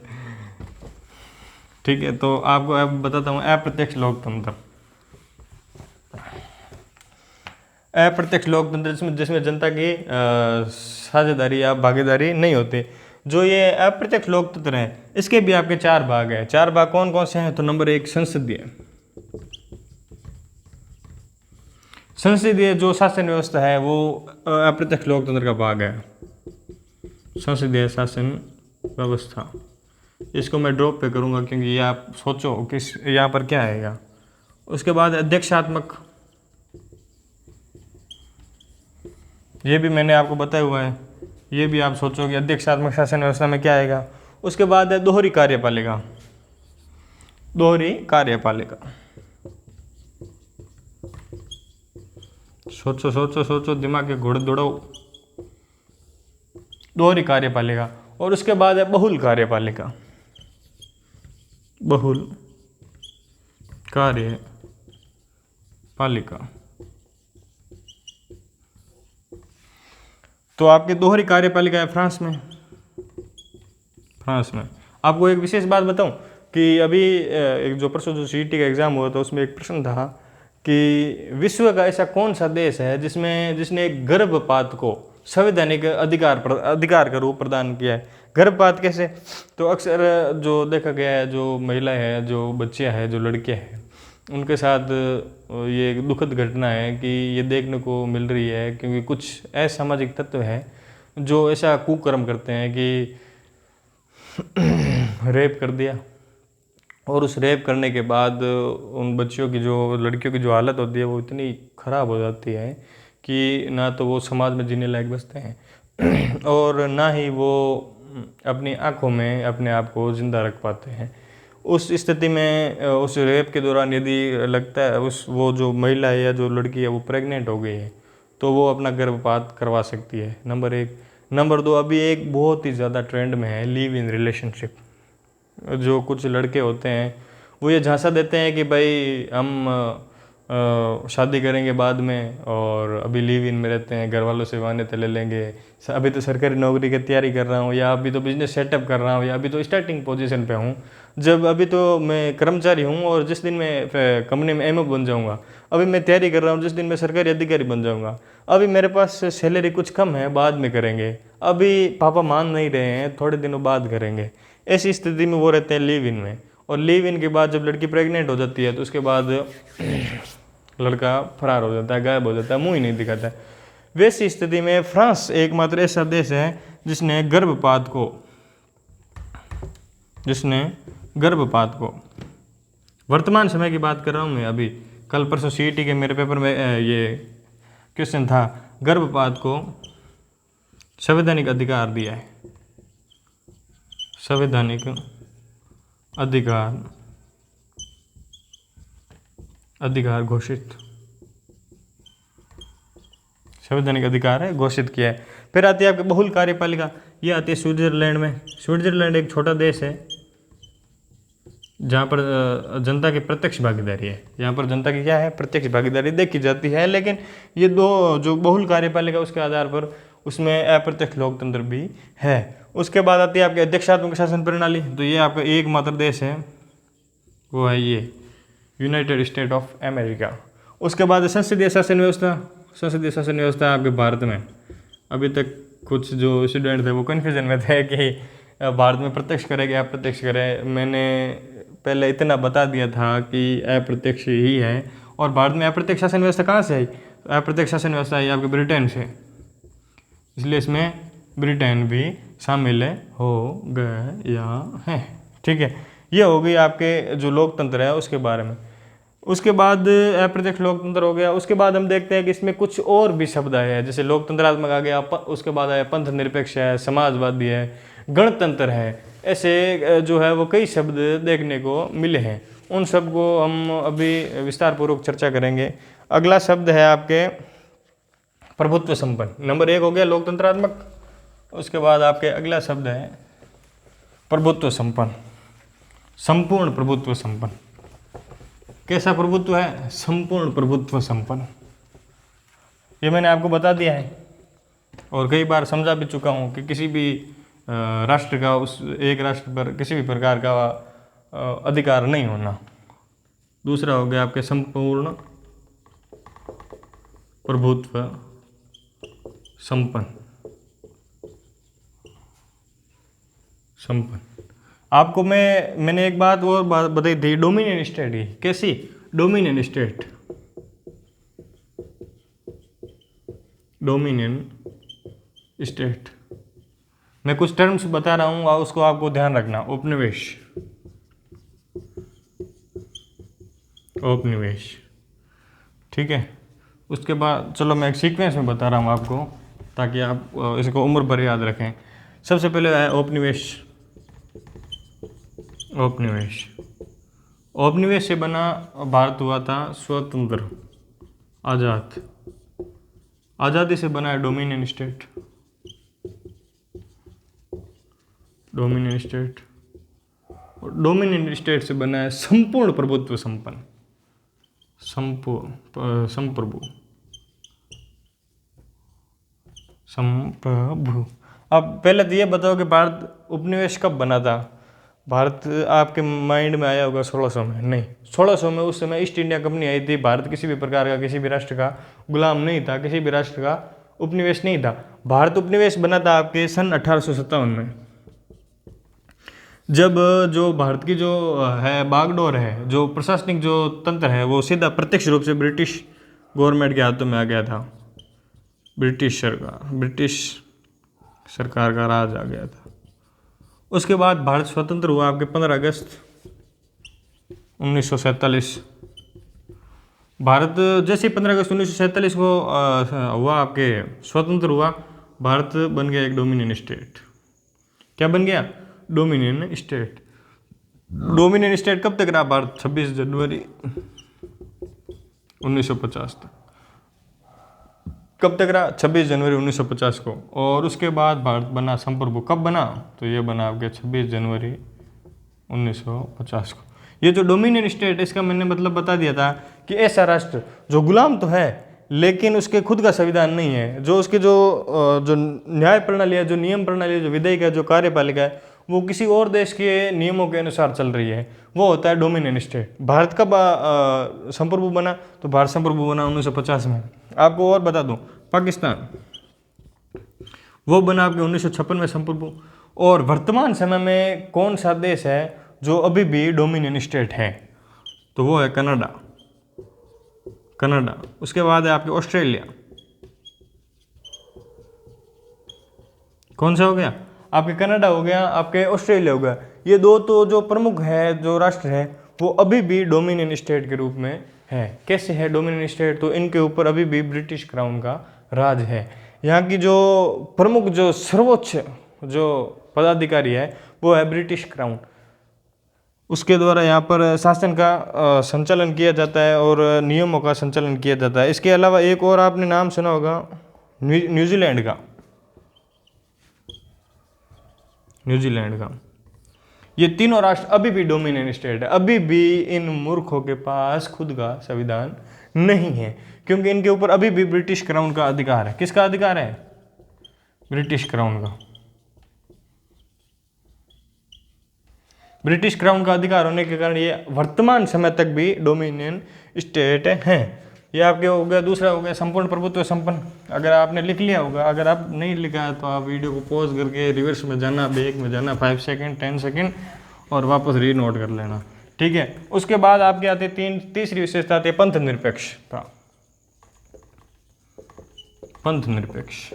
ठीक है। तो आपको अब बताता हूँ अप्रत्यक्ष लोकतंत्र। अप्रत्यक्ष लोकतंत्र जिसमें जनता की साझेदारी या भागीदारी नहीं होती। जो ये अप्रत्यक्ष लोकतंत्र है इसके भी आपके 4 भाग हैं। 4 भाग कौन कौन से हैं, तो नंबर 1 संसदीय जो शासन व्यवस्था है वो अप्रत्यक्ष लोकतंत्र का भाग है। संसदीय शासन व्यवस्था, इसको मैं ड्रॉप पे करूँगा क्योंकि ये आप सोचो कि यहाँ पर क्या आएगा। उसके बाद अध्यक्षात्मक, ये भी मैंने आपको बताया हुआ है, ये भी आप सोचो कि अध्यक्षात्मक शासन व्यवस्था में क्या आएगा। उसके बाद है दोहरी कार्यपालिका। दोहरी कार्यपालिका, सोचो सोचो सोचो, दिमाग के घोड़े दौड़ाओ। दोहरी कार्यपालिका। और उसके बाद है बहुल कार्यपालिका। बहुल कार्यपालिका। तो आपकी दोहरी कार्यपालिका है फ्रांस में। फ्रांस में आपको एक विशेष बात बताऊं कि अभी एक जो परसों जो CET का एग्ज़ाम हुआ था उसमें एक प्रश्न था कि विश्व का ऐसा कौन सा देश है जिसने गर्भपात को संवैधानिक अधिकार का रूप प्रदान किया है। गर्भपात कैसे, तो अक्सर जो देखा गया है, जो महिलाएं हैं, जो बच्चियां हैं, जो लड़कियां हैं, उनके साथ ये एक दुखद घटना है कि ये देखने को मिल रही है, क्योंकि कुछ असामाजिक तत्व हैं जो ऐसा कुकर्म करते हैं कि रेप कर दिया, और उस रेप करने के बाद उन बच्चियों की, जो लड़कियों की जो हालत होती है वो इतनी ख़राब हो जाती है कि ना तो वो समाज में जीने लायक बचते हैं और ना ही वो अपनी आंखों में अपने आप को ज़िंदा रख पाते हैं। उस स्थिति में उस रेप के दौरान यदि लगता है वो जो महिला है या जो लड़की है वो प्रेग्नेंट हो गई है तो वो अपना गर्भपात करवा सकती है, नंबर 1। नंबर 2, अभी एक बहुत ही ज़्यादा ट्रेंड में है लिव इन रिलेशनशिप। जो कुछ लड़के होते हैं वो ये झांसा देते हैं कि भाई हम शादी करेंगे बाद में, और अभी लिव इन में रहते हैं, घर वालों से मान्यता ले लेंगे, अभी तो सरकारी नौकरी की तैयारी कर रहा हूँ, या अभी तो बिजनेस सेटअप कर रहा हूँ, या अभी तो स्टार्टिंग पोजीशन पे हूँ, जब अभी तो मैं कर्मचारी हूँ और जिस दिन मैं कंपनी में MO बन जाऊँगा, अभी मैं तैयारी कर रहा हूँ जिस दिन मैं सरकारी अधिकारी बन जाऊँगा, अभी मेरे पास सैलरी कुछ कम है, बाद में करेंगे, अभी पापा मान नहीं रहे हैं, थोड़े दिनों बाद करेंगे। ऐसी स्थिति में वो रहते हैं लिव इन में। और लिव इन के बाद जब लड़की प्रेग्नेंट हो जाती है तो उसके बाद लड़का फरार हो जाता है, गायब हो जाता है, मुंह ही नहीं दिखाता है। वैसी स्थिति में फ्रांस एकमात्र ऐसा देश है जिसने गर्भपात को वर्तमान समय की बात कर रहा हूँ मैं, अभी कल परसों CET के मेरे पेपर में ये क्वेश्चन था, गर्भपात को संवैधानिक अधिकार दिया है। संवैधानिक अधिकार घोषित, संवैधानिक अधिकार है घोषित किया है। फिर आती है आपकी बहुल कार्यपालिका, ये आती है स्विट्जरलैंड में। स्विट्जरलैंड एक छोटा देश है जहाँ पर जनता की प्रत्यक्ष भागीदारी है, यहाँ पर जनता की क्या है, प्रत्यक्ष भागीदारी देखी जाती है। लेकिन ये दो जो बहुल कार्यपालिका उसके आधार पर उसमें अप्रत्यक्ष लोकतंत्र भी है। उसके बाद आती है आपकी अध्यक्षात्मक शासन प्रणाली, तो ये आपका एकमात्र देश है, वो है ये यूनाइटेड स्टेट ऑफ अमेरिका। उसके बाद संसदीय शासन व्यवस्था, संसदीय शासन व्यवस्था आपके भारत में अभी तक कुछ जो स्टूडेंट थे वो कन्फ्यूजन में थे कि भारत में प्रत्यक्ष करें या अप्रत्यक्ष करें। मैंने पहले इतना बता दिया था कि अप्रत्यक्ष ही है। और भारत में अप्रत्यक्ष शासन व्यवस्था कहाँ से आई, अप्रत्यक्ष शासन व्यवस्था आई आपके ब्रिटेन से, इसलिए इसमें ब्रिटेन भी शामिल हो गया है। ठीक है, ये हो गई आपके जो लोकतंत्र है उसके बारे में। उसके बाद अप्रत्यक्ष लोकतंत्र हो गया। उसके बाद हम देखते हैं कि इसमें कुछ और भी शब्द आए हैं, जैसे लोकतंत्रात्मक आ गया, उसके बाद आया पंथ निरपेक्ष है, समाजवादी है, गणतंत्र है। ऐसे जो है वो कई शब्द देखने को मिले हैं, उन सब को हम अभी विस्तार पूर्वक चर्चा करेंगे। अगला शब्द है आपके प्रभुत्व संपन्न। नंबर 1 हो गया लोकतंत्रात्मक, उसके बाद आपके अगला शब्द है प्रभुत्व संपन्न, संपूर्ण प्रभुत्व संपन्न। कैसा प्रभुत्व है, संपूर्ण प्रभुत्व संपन्न। ये मैंने आपको बता दिया है और कई बार समझा भी चुका हूँ कि किसी भी राष्ट्र का उस एक राष्ट्र पर किसी भी प्रकार का अधिकार नहीं होना। दूसरा हो गया आपके संपूर्ण प्रभुत्व संपन्न, संपन्न। आपको मैंने एक बात और बताई थी, डोमिनियन स्टेट की। कैसी, डोमिनियन स्टेट, डोमिनियन स्टेट। मैं कुछ टर्म्स बता रहा हूँ और उसको आपको ध्यान रखना। उपनिवेश, उपनिवेश, ठीक है। उसके बाद चलो मैं एक सीक्वेंस में बता रहा हूँ आपको ताकि आप इसको उम्र भर याद रखें। सबसे पहले है औपनिवेश, औपनिवेश। औपनिवेश से बना भारत हुआ था स्वतंत्र, आज़ाद। आज़ादी से बना है dominion state, dominion state. Dominion state से बना है संपूर्ण प्रभुत्व संपन्न, संप्रभु, संप्रभु। अब पहले तो ये बताओ कि भारत उपनिवेश कब बना था। भारत आपके माइंड में आया होगा 1600 में, नहीं 1600 में उस समय ईस्ट इंडिया कंपनी आई थी। भारत किसी भी प्रकार का किसी भी राष्ट्र का गुलाम नहीं था, किसी भी राष्ट्र का उपनिवेश नहीं था। भारत उपनिवेश बना था आपके सन 1857 में, जब जो भारत की जो है बागडोर है, जो प्रशासनिक जो तंत्र है वो सीधा प्रत्यक्ष रूप से ब्रिटिश गवर्नमेंट के हाथों में आ गया था। ब्रिटिश सरकार का राज आ गया था। उसके बाद भारत स्वतंत्र हुआ आपके 15 अगस्त 1947। भारत जैसे 15 अगस्त 1947 को हुआ आपके स्वतंत्र हुआ, भारत बन गया एक डोमिनियन स्टेट। क्या बन गया, डोमिनियन स्टेट। डोमिनियन स्टेट कब तक रहा भारत, 26 जनवरी 1950 तक। कब तक रहा, 26 जनवरी 1950 को। और उसके बाद भारत बना संप्रभु। कब बना, तो ये बना आपके 26 जनवरी 1950 को। ये जो डोमिनियन स्टेट, इसका मैंने मतलब बता दिया था कि ऐसा राष्ट्र जो गुलाम तो है लेकिन उसके खुद का संविधान नहीं है, जो उसके जो न्याय प्रणाली है, जो नियम प्रणाली है, जो विधेयक है, जो कार्यपालिका है, वो किसी और देश के नियमों के अनुसार चल रही है, वो होता है डोमिनियन स्टेट। भारत कब संप्रभु बना, तो भारत संप्रभु बना 1950 में। आपको और बता दूं, पाकिस्तान वो बना आपके 1956 में संप्रभु। और वर्तमान समय में कौन सा देश है जो अभी भी डोमिनियन स्टेट है, तो वो है कनाडा, कनाडा। उसके बाद है आपके ऑस्ट्रेलिया। कौन सा हो गया, आपके कनाडा हो गया, आपके ऑस्ट्रेलिया हो गया। ये दो तो जो प्रमुख है, जो राष्ट्र है, वो अभी भी डोमिनियन स्टेट के रूप में है। कैसे है डोमिनियन स्टेट, तो इनके ऊपर अभी भी ब्रिटिश क्राउन का राज है। यहाँ की जो प्रमुख जो सर्वोच्च जो पदाधिकारी है वो है ब्रिटिश क्राउन। उसके द्वारा यहाँ पर शासन का संचालन किया जाता है और नियमों का संचालन किया जाता है। इसके अलावा एक और आपने नाम सुना होगा न्यूजीलैंड का। न्यूजीलैंड का ये तीनों राष्ट्र अभी भी डोमिनियन स्टेट है। अभी भी इन मूर्खों के पास खुद का संविधान नहीं है, क्योंकि इनके ऊपर अभी भी ब्रिटिश क्राउन का अधिकार है। किसका अधिकार है? ब्रिटिश क्राउन का। ब्रिटिश क्राउन का अधिकार होने के कारण ये वर्तमान समय तक भी डोमिनियन स्टेट हैं। ये आपके हो गया। दूसरा हो गया संपूर्ण प्रभुत्व संपन्न। अगर आपने लिख लिया होगा, अगर आप नहीं लिखा है तो आप वीडियो को पॉज करके रिवर्स में जाना, बैक में जाना, 5 सेकंड 10 सेकंड और वापस री नोट कर लेना, ठीक है। उसके बाद आपके आते तीसरी विशेषता आती है पंथ निरपेक्षता। पंथ निरपेक्ष,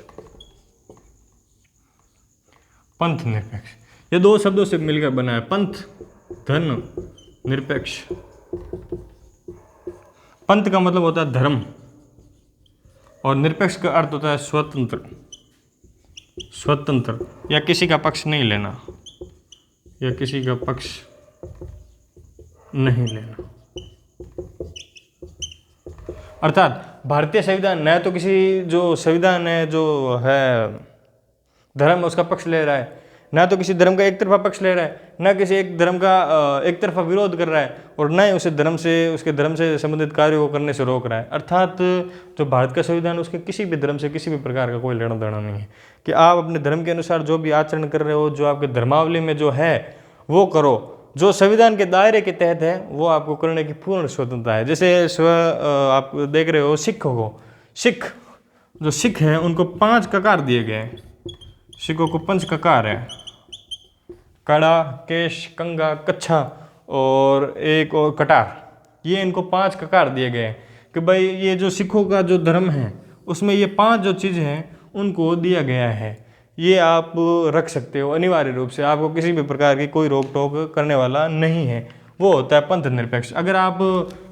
पंथ निरपेक्ष ये दो शब्दों से मिलकर बना है। पंथ धर्म, निरपेक्ष। पंथ का मतलब होता है धर्म और निरपेक्ष का अर्थ होता है स्वतंत्र। स्वतंत्र या किसी का पक्ष नहीं लेना, या किसी का पक्ष नहीं लेना। अर्थात भारतीय संविधान न तो किसी जो संविधान है जो है धर्म उसका पक्ष ले रहा है, ना तो किसी धर्म का एक तरफा पक्ष ले रहा है, ना किसी एक धर्म का एक तरफा विरोध कर रहा है, और ना ही उसे धर्म से उसके धर्म से संबंधित कार्यों को करने से रोक रहा है। अर्थात जो भारत का संविधान उसके किसी भी धर्म से किसी भी प्रकार का कोई लेना देना नहीं है कि आप अपने धर्म के अनुसार जो भी आचरण कर रहे हो, जो आपके धर्मावली में जो है वो करो। जो संविधान के दायरे के तहत है वो आपको करने की पूर्ण स्वतंत्रता है। जैसे आप देख रहे हो सिखों को, जो सिख हैं उनको 5 ककार दिए गए हैं। सिखों को 5 ककार है, कड़ा, केश, कंगा, कच्छा और एक और कटार। ये इनको 5 ककार दिए गए हैं कि भाई ये जो सिखों का जो धर्म है उसमें ये 5 जो चीज़ें हैं उनको दिया गया है, ये आप रख सकते हो अनिवार्य रूप से। आपको किसी भी प्रकार की कोई रोक टोक करने वाला नहीं है। वो होता है पंथ निरपेक्ष। अगर आप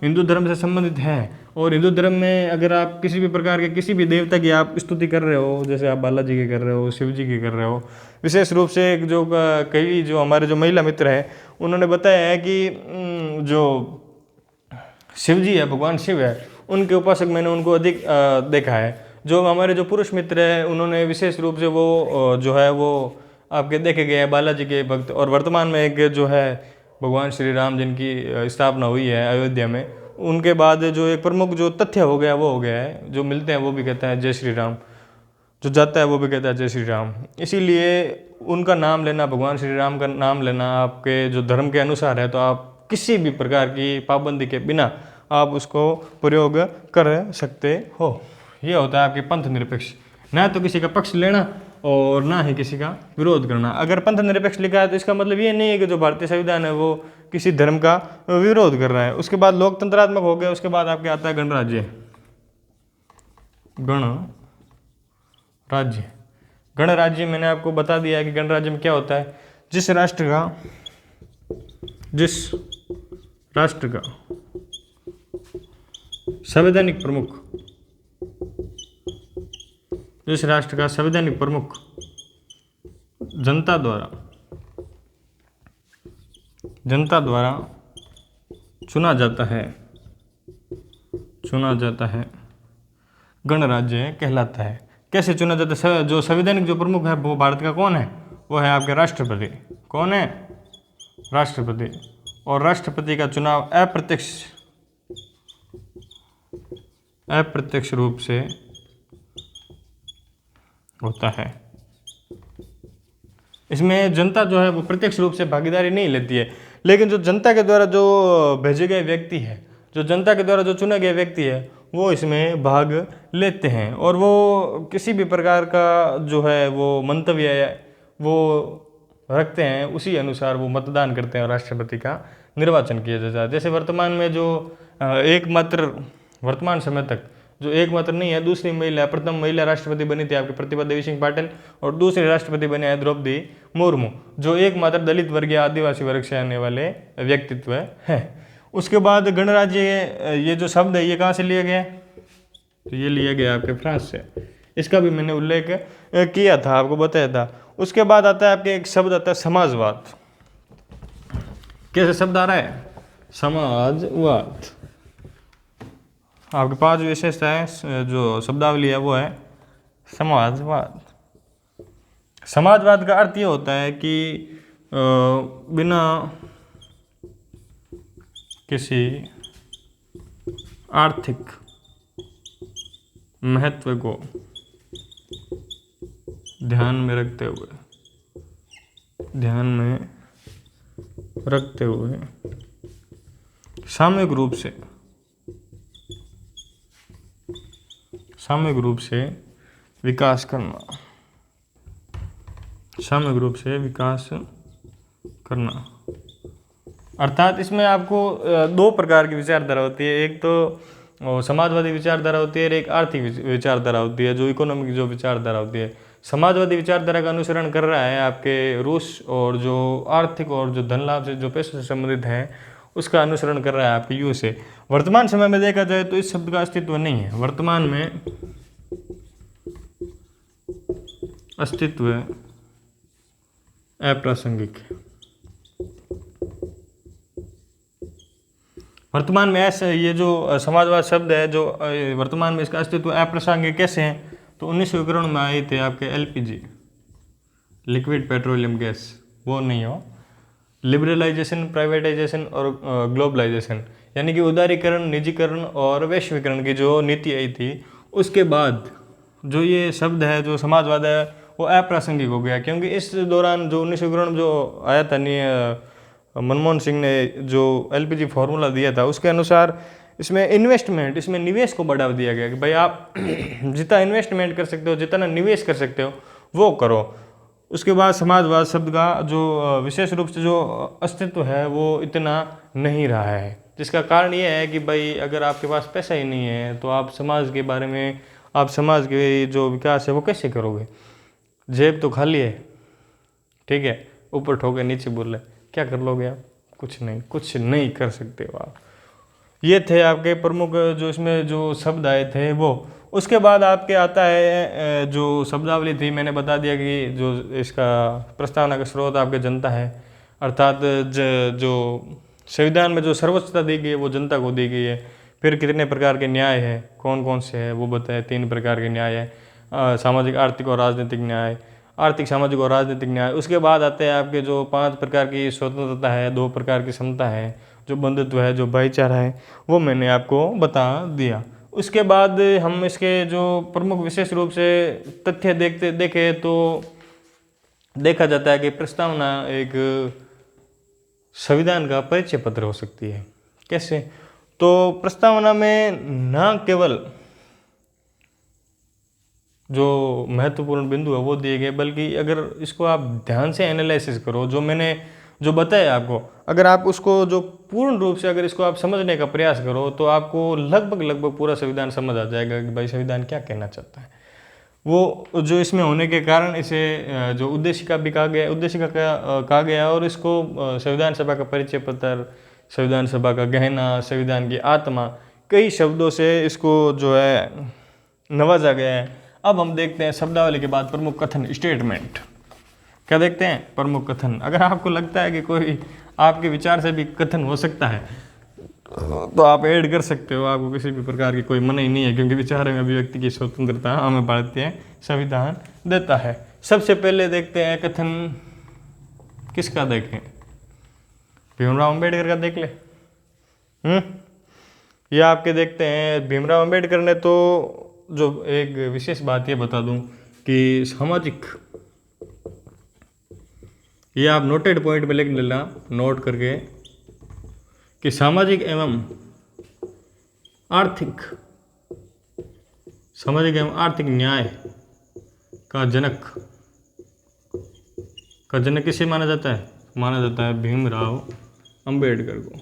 हिंदू धर्म से संबंधित हैं और हिंदू धर्म में अगर आप किसी भी प्रकार के किसी भी देवता की आप स्तुति कर रहे हो, जैसे आप बालाजी की कर रहे हो, शिव जी की कर रहे हो, विशेष रूप से जो कई जो हमारे जो महिला मित्र हैं उन्होंने बताया है कि जो शिव जी है, भगवान शिव है, उनके उपासक मैंने उनको अधिक देखा है। जो हमारे जो पुरुष मित्र हैं उन्होंने विशेष रूप से वो जो है वो आपके देखे गए हैं बालाजी के भक्त। और वर्तमान में एक जो है भगवान श्री राम जिनकी स्थापना हुई है अयोध्या में, उनके बाद जो एक प्रमुख जो तथ्य हो गया वो हो गया है, जो मिलते हैं वो भी कहता है जय श्री राम, जो जाता है वो भी कहता है जय श्री राम। इसीलिए उनका नाम लेना, भगवान श्री राम का नाम लेना आपके जो धर्म के अनुसार है तो आप किसी भी प्रकार की पाबंदी के बिना आप उसको प्रयोग कर सकते हो। ये होता है आपके पंथ निरपेक्ष। ना तो किसी का पक्ष लेना और ना ही किसी का विरोध करना। अगर पंथ निरपेक्ष लिखा है तो इसका मतलब ये नहीं है कि जो भारतीय संविधान है वो किसी धर्म का विरोध कर रहा है। उसके बाद लोकतंत्रात्मक हो गया। उसके बाद आपके आता है गणराज्य। गणराज्य, गणराज्य मैंने आपको बता दिया है कि गणराज्य में क्या होता है। जिस राष्ट्र का संवैधानिक प्रमुख, जिस राष्ट्र का संवैधानिक प्रमुख जनता द्वारा चुना जाता है गणराज्य कहलाता है। कैसे चुना जाता है? जो संवैधानिक जो प्रमुख है वो भारत का कौन है? वो है आपके राष्ट्रपति। कौन है? राष्ट्रपति। और राष्ट्रपति का चुनाव अप्रत्यक्ष रूप से होता है। इसमें जनता जो है वो प्रत्यक्ष रूप से भागीदारी नहीं लेती है, लेकिन जो जनता के द्वारा जो भेजे गए व्यक्ति है, जो जनता के द्वारा जो चुना गया व्यक्ति है, वो इसमें भाग लेते हैं और वो किसी भी प्रकार का जो है वो मंतव्य है वो रखते हैं, उसी अनुसार वो मतदान करते हैं और राष्ट्रपति का निर्वाचन किया जाता है। जैसे वर्तमान में जो एकमात्र वर्तमान समय तक जो एकमात्र नहीं है, दूसरी महिला, प्रथम महिला राष्ट्रपति बनी थी आपकी प्रतिभा देवी सिंह पाटिल, और दूसरे राष्ट्रपति बने हैं द्रौपदी मुर्मू, जो एकमात्र दलित वर्ग या आदिवासी वर्ग से आने वाले व्यक्तित्व हैं। उसके बाद गणराज्य, ये जो शब्द है ये कहाँ से लिया गया? तो ये लिया गया आपके फ्रांस से। इसका भी मैंने उल्लेख किया था, आपको बताया था। उसके बाद आता है आपके एक शब्द आता है समाजवाद। कैसे शब्द आ रहा है? समाजवाद। आपके 5 विशेषताएं जो शब्दावली है वो है समाजवाद। समाजवाद का अर्थ ये होता है कि बिना किसी आर्थिक महत्व को ध्यान में रखते हुए सामूहिक रूप से विकास करना। अर्थात इसमें आपको 2 प्रकार की विचारधारा होती है। एक तो समाजवादी विचारधारा होती है और एक आर्थिक विचारधारा होती है, जो इकोनॉमिक जो विचारधारा होती है। समाजवादी विचारधारा का अनुसरण कर रहा है आपके रूस, और जो आर्थिक और जो धन लाभ से जो पैसों से संबंधित है उसका अनुसरण कर रहा है आपके यूएसए। वर्तमान समय में देखा जाए तो इस शब्द का अस्तित्व नहीं है। वर्तमान में अस्तित्व अप्रासंगिक है। वर्तमान में ऐसे ये जो समाजवाद शब्द है जो वर्तमान में इसका अस्तित्व अप्रासंगिक कैसे है? तो 1991 में आए थे आपके एलपीजी, लिक्विड पेट्रोलियम गैस, वो नहीं हो। लिबरलाइजेशन, प्राइवेटाइजेशन और ग्लोबलाइजेशन, यानी कि उदारीकरण, निजीकरण और वैश्वीकरण की जो नीति आई थी, उसके बाद जो ये शब्द है जो समाजवाद है वो अप्रासंगिक हो गया। क्योंकि इस दौरान जो 1991 जो आया था मनमोहन सिंह ने जो एलपीजी फार्मूला दिया था, उसके अनुसार इसमें इन्वेस्टमेंट, इसमें निवेश को बढ़ावा दिया गया कि भाई आप जितना इन्वेस्टमेंट कर सकते हो, जितना निवेश कर सकते हो वो करो। उसके बाद समाजवाद शब्द का जो विशेष रूप से जो अस्तित्व है वो इतना नहीं रहा है, जिसका कारण ये है कि भाई अगर आपके पास पैसा ही नहीं है तो आप समाज के बारे में, आप समाज के जो विकास है वो कैसे करोगे? जेब तो खाली है, ठीक है, ऊपर ठोके नीचे बोले, क्या कर लोगे आप? कुछ नहीं कर सकते हो आप। ये थे आपके प्रमुख जो इसमें जो शब्द आए थे वो। उसके बाद आपके आता है जो शब्दावली थी, मैंने बता दिया कि जो इसका प्रस्तावना का स्रोत आपके जनता है, अर्थात जो संविधान में जो सर्वोच्चता दी गई है वो जनता को दी गई है। फिर कितने प्रकार के न्याय है, कौन कौन से है वो बताए। 3 प्रकार के न्याय है, सामाजिक, आर्थिक और राजनीतिक न्याय, आर्थिक, सामाजिक और राजनीतिक न्याय। उसके बाद आते हैं आपके जो 5 प्रकार की स्वतंत्रता है, 2 प्रकार की समता है, जो बंधुत्व है, जो भाईचारा है, वो मैंने आपको बता दिया। उसके बाद हम इसके जो प्रमुख विशेष रूप से तथ्य देखें तो देखा जाता है कि प्रस्तावना एक संविधान का परिचय पत्र हो सकती है। कैसे? तो प्रस्तावना में न केवल जो महत्वपूर्ण बिंदु है वो दिए गए, बल्कि अगर इसको आप ध्यान से एनालिसिस करो, जो मैंने जो बताया आपको, अगर आप उसको जो पूर्ण रूप से अगर इसको आप समझने का प्रयास करो तो आपको लगभग पूरा संविधान समझ आ जाएगा कि भाई संविधान क्या कहना चाहता है। वो जो इसमें होने के कारण इसे जो उद्देशिका भी कहा गया, उद्देशिका कहा गया, और इसको संविधान सभा का परिचय पत्र, संविधान सभा का गहना, संविधान की आत्मा, कई शब्दों से इसको जो है नवाजा गया है। अब हम देखते हैं शब्दावली के बाद प्रमुख कथन, स्टेटमेंट। क्या देखते हैं? प्रमुख कथन। अगर आपको लगता है कि कोई आपके विचार से भी कथन हो सकता है तो आप ऐड कर सकते हो, आपको किसी भी प्रकार की कोई मनाही नहीं है, क्योंकि विचार में अभिव्यक्ति की स्वतंत्रता हमें भारतीय संविधान देता है। सबसे पहले देखते हैं कथन, किसका देखें? भीमराव अंबेडकर का देख ले। ये आपके देखते हैं भीमराव अंबेडकर ने तो जो एक विशेष बात ये बता दूं कि सामाजिक, ये आप नोटेड पॉइंट में लिख लेना, नोट करके, कि सामाजिक एवं आर्थिक न्याय का जनक किसे माना जाता है? माना जाता है भीमराव अंबेडकर को।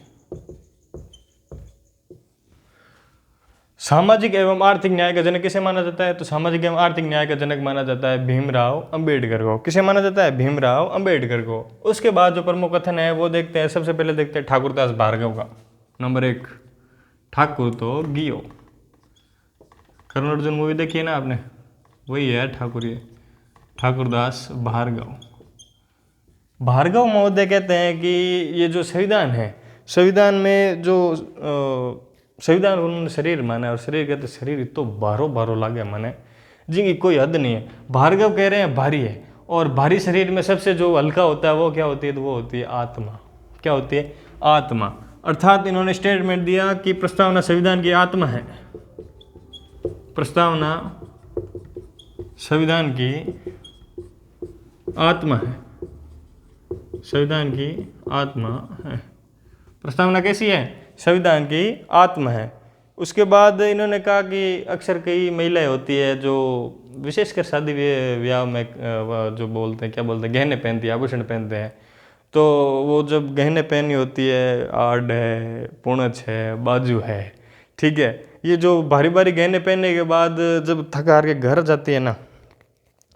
सामाजिक एवं आर्थिक न्याय का जनक किसे माना जाता है? तो सामाजिक एवं आर्थिक न्याय का जनक माना जाता है भीमराव अंबेडकर को। किसे माना जाता है? भीमराव अंबेडकर को। उसके बाद जो प्रमुख कथन है वो देखते हैं। सबसे पहले देखते हैं ठाकुरदास भार्गव का। नंबर 1, ठाकुर तो गियो। कर्ण अर्जुन मूवी देखी है ना आपने, वही है ठाकुर। ये ठाकुरदास भार्गव। भार्गव महोदय कहते हैं कि ये जो संविधान है, संविधान में जो संविधान उन्होंने शरीर माना, और शरीर कहते शरीर तो बारो बारो लागे माने, जिनकी कोई हद नहीं है। भार्गव कह रहे हैं भारी है, और भारी शरीर में सबसे जो हल्का होता है वो क्या होती है, तो वो होती है आत्मा। क्या होती है? आत्मा। अर्थात इन्होंने स्टेटमेंट दिया कि प्रस्तावना संविधान की आत्मा है। प्रस्तावना संविधान की आत्मा है, संविधान की आत्मा है। प्रस्तावना कैसी है? संविधान की आत्मा है। उसके बाद इन्होंने कहा कि अक्सर कई महिलाएं होती है जो विशेषकर शादी ब्याह में जो बोलते हैं, क्या बोलते हैं, गहने पहनती है, आभूषण पहनते हैं। तो वो जब गहने पहनी होती है, आड़ है, पूंछ है, बाजू है, ठीक है, ये जो भारी भारी गहने पहनने के बाद जब थक हार के घर जाती है ना,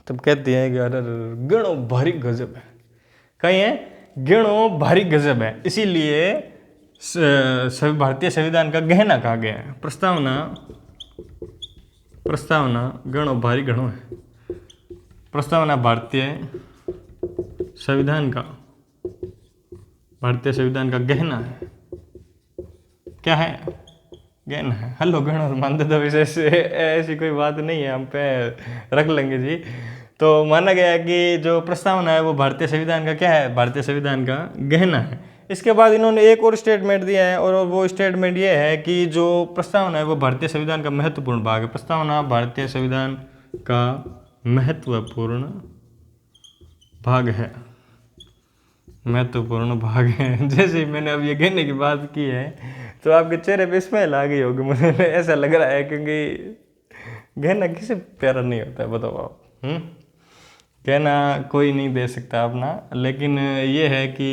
तब कहती है कि अरे गणो भारी गजब है। कहीं है गणो भारी गजब है, इसीलिए भारतीय संविधान का गहना कहा गया है। प्रस्तावना, प्रस्तावना गणो भारी गणो है। प्रस्तावना भारतीय संविधान का, भारतीय संविधान का गहना है। क्या है? गहना है। हेलो गणो मानते तो विशेष ऐसी कोई बात नहीं है, हम पे रख लेंगे जी। तो माना गया है कि जो प्रस्तावना है वो भारतीय संविधान का क्या है? भारतीय संविधान का गहना है। इसके बाद इन्होंने एक और स्टेटमेंट दिया है, और वो स्टेटमेंट ये है कि जो प्रस्तावना है वो भारतीय संविधान का महत्वपूर्ण भाग है। प्रस्तावना भारतीय संविधान का महत्वपूर्ण भाग है, महत्वपूर्ण भाग है। जैसे ही मैंने अब ये कहने की बात की है तो आपके चेहरे पे स्माइल आ गई होगी, मुझे ऐसा लग रहा है, क्योंकि गहना किसी प्यारा नहीं होता है, बताओ आप। कहना कोई नहीं दे सकता अपना, लेकिन ये है कि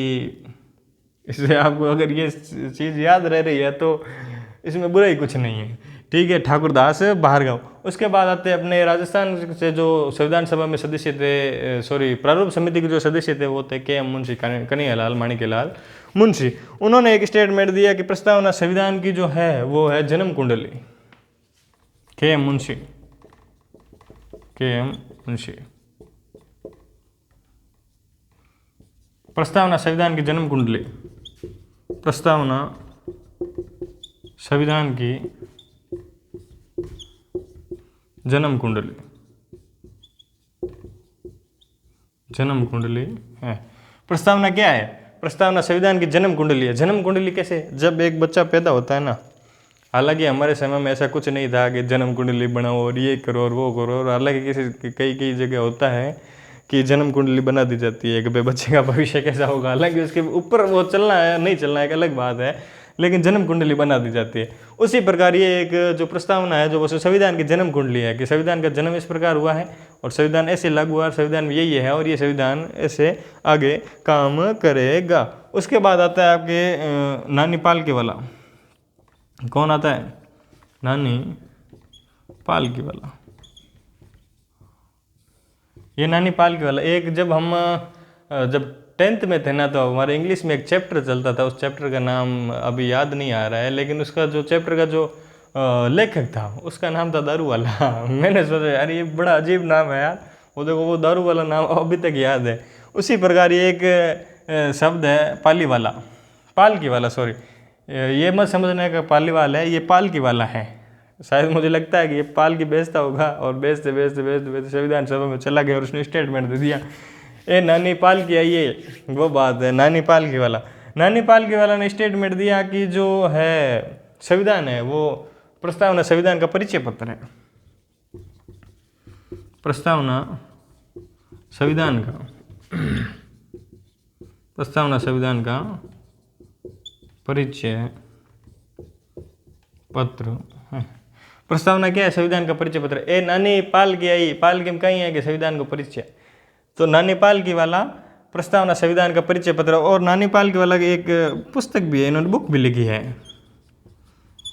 इससे आपको अगर ये चीज़ याद रह रही है तो इसमें बुरा ही कुछ नहीं है, ठीक है। ठाकुरदास भार्गव। उसके बाद आते हैं अपने राजस्थान से जो संविधान सभा में सदस्य थे, प्रारूप समिति के जो सदस्य थे वो थे के.एम. मुंशी, कन्हैयालाल माणिक्यलाल मुंशी। उन्होंने एक स्टेटमेंट दिया कि प्रस्तावना संविधान की जो है वो है जन्म कुंडली। के.एम. मुंशी, के.एम. मुंशी। प्रस्तावना संविधान की जन्म कुंडली, प्रस्तावना संविधान की जन्म कुंडली, जन्म कुंडली है। प्रस्तावना क्या है? प्रस्तावना संविधान की जन्म कुंडली है। जन्म कुंडली कैसे? जब एक बच्चा पैदा होता है ना, हालांकि हमारे समय में ऐसा कुछ नहीं था कि जन्म कुंडली बनाओ और ये करो और वो करो, और हालांकि कई कई जगह होता है कि जन्म कुंडली बना दी जाती है कि भाई बच्चे का भविष्य कैसा होगा, हालांकि उसके ऊपर वो चलना है नहीं चलना है एक अलग बात है, लेकिन जन्म कुंडली बना दी जाती है। उसी प्रकार ये एक जो प्रस्तावना है जो वो संविधान की जन्म कुंडली है कि संविधान का जन्म इस प्रकार हुआ है और संविधान ऐसे लागू हुआ, संविधान में यही है और ये संविधान ऐसे आगे काम करेगा। उसके बाद आता है आपके नानी पालकी वाला। कौन आता है? नानी पालकी वाला। ये नानी पालकी वाला एक जब हम जब 10th में थे ना, तो हमारे इंग्लिश में एक चैप्टर चलता था, उस चैप्टर का नाम अभी याद नहीं आ रहा है, लेकिन उसका जो चैप्टर का जो लेखक था उसका नाम था दारू वाला। मैंने सोचा यार ये बड़ा अजीब नाम है यार, वो देखो वो दारू वाला नाम अभी तक याद है। उसी प्रकार ये एक शब्द है पाली वाला, पालकी वाला, सॉरी, ये मत समझने का पाली वाला है, ये पालकी वाला है। शायद मुझे लगता है कि ये पालकी बेचता होगा और बेचते बेचते बेचते बेचते संविधान सभा में चला गया और उसने स्टेटमेंट दे दिया ए नानी पालकी है, ये वो बात है नानी पालकी वाला। नानी पालकी वाला ने स्टेटमेंट दिया कि जो है संविधान है वो प्रस्तावना संविधान का परिचय पत्र है। प्रस्तावना संविधान का, प्रस्तावना संविधान का परिचय पत्र है। प्रस्तावना क्या है? संविधान का परिचय पत्र। ए नानी पालकी आई, पालकी में कहीं है कि संविधान का परिचय, तो नानी पालकी वाला प्रस्तावना संविधान का परिचय पत्र। और नानी पालकी वाला की एक पुस्तक भी है, इन्होंने बुक भी लिखी है।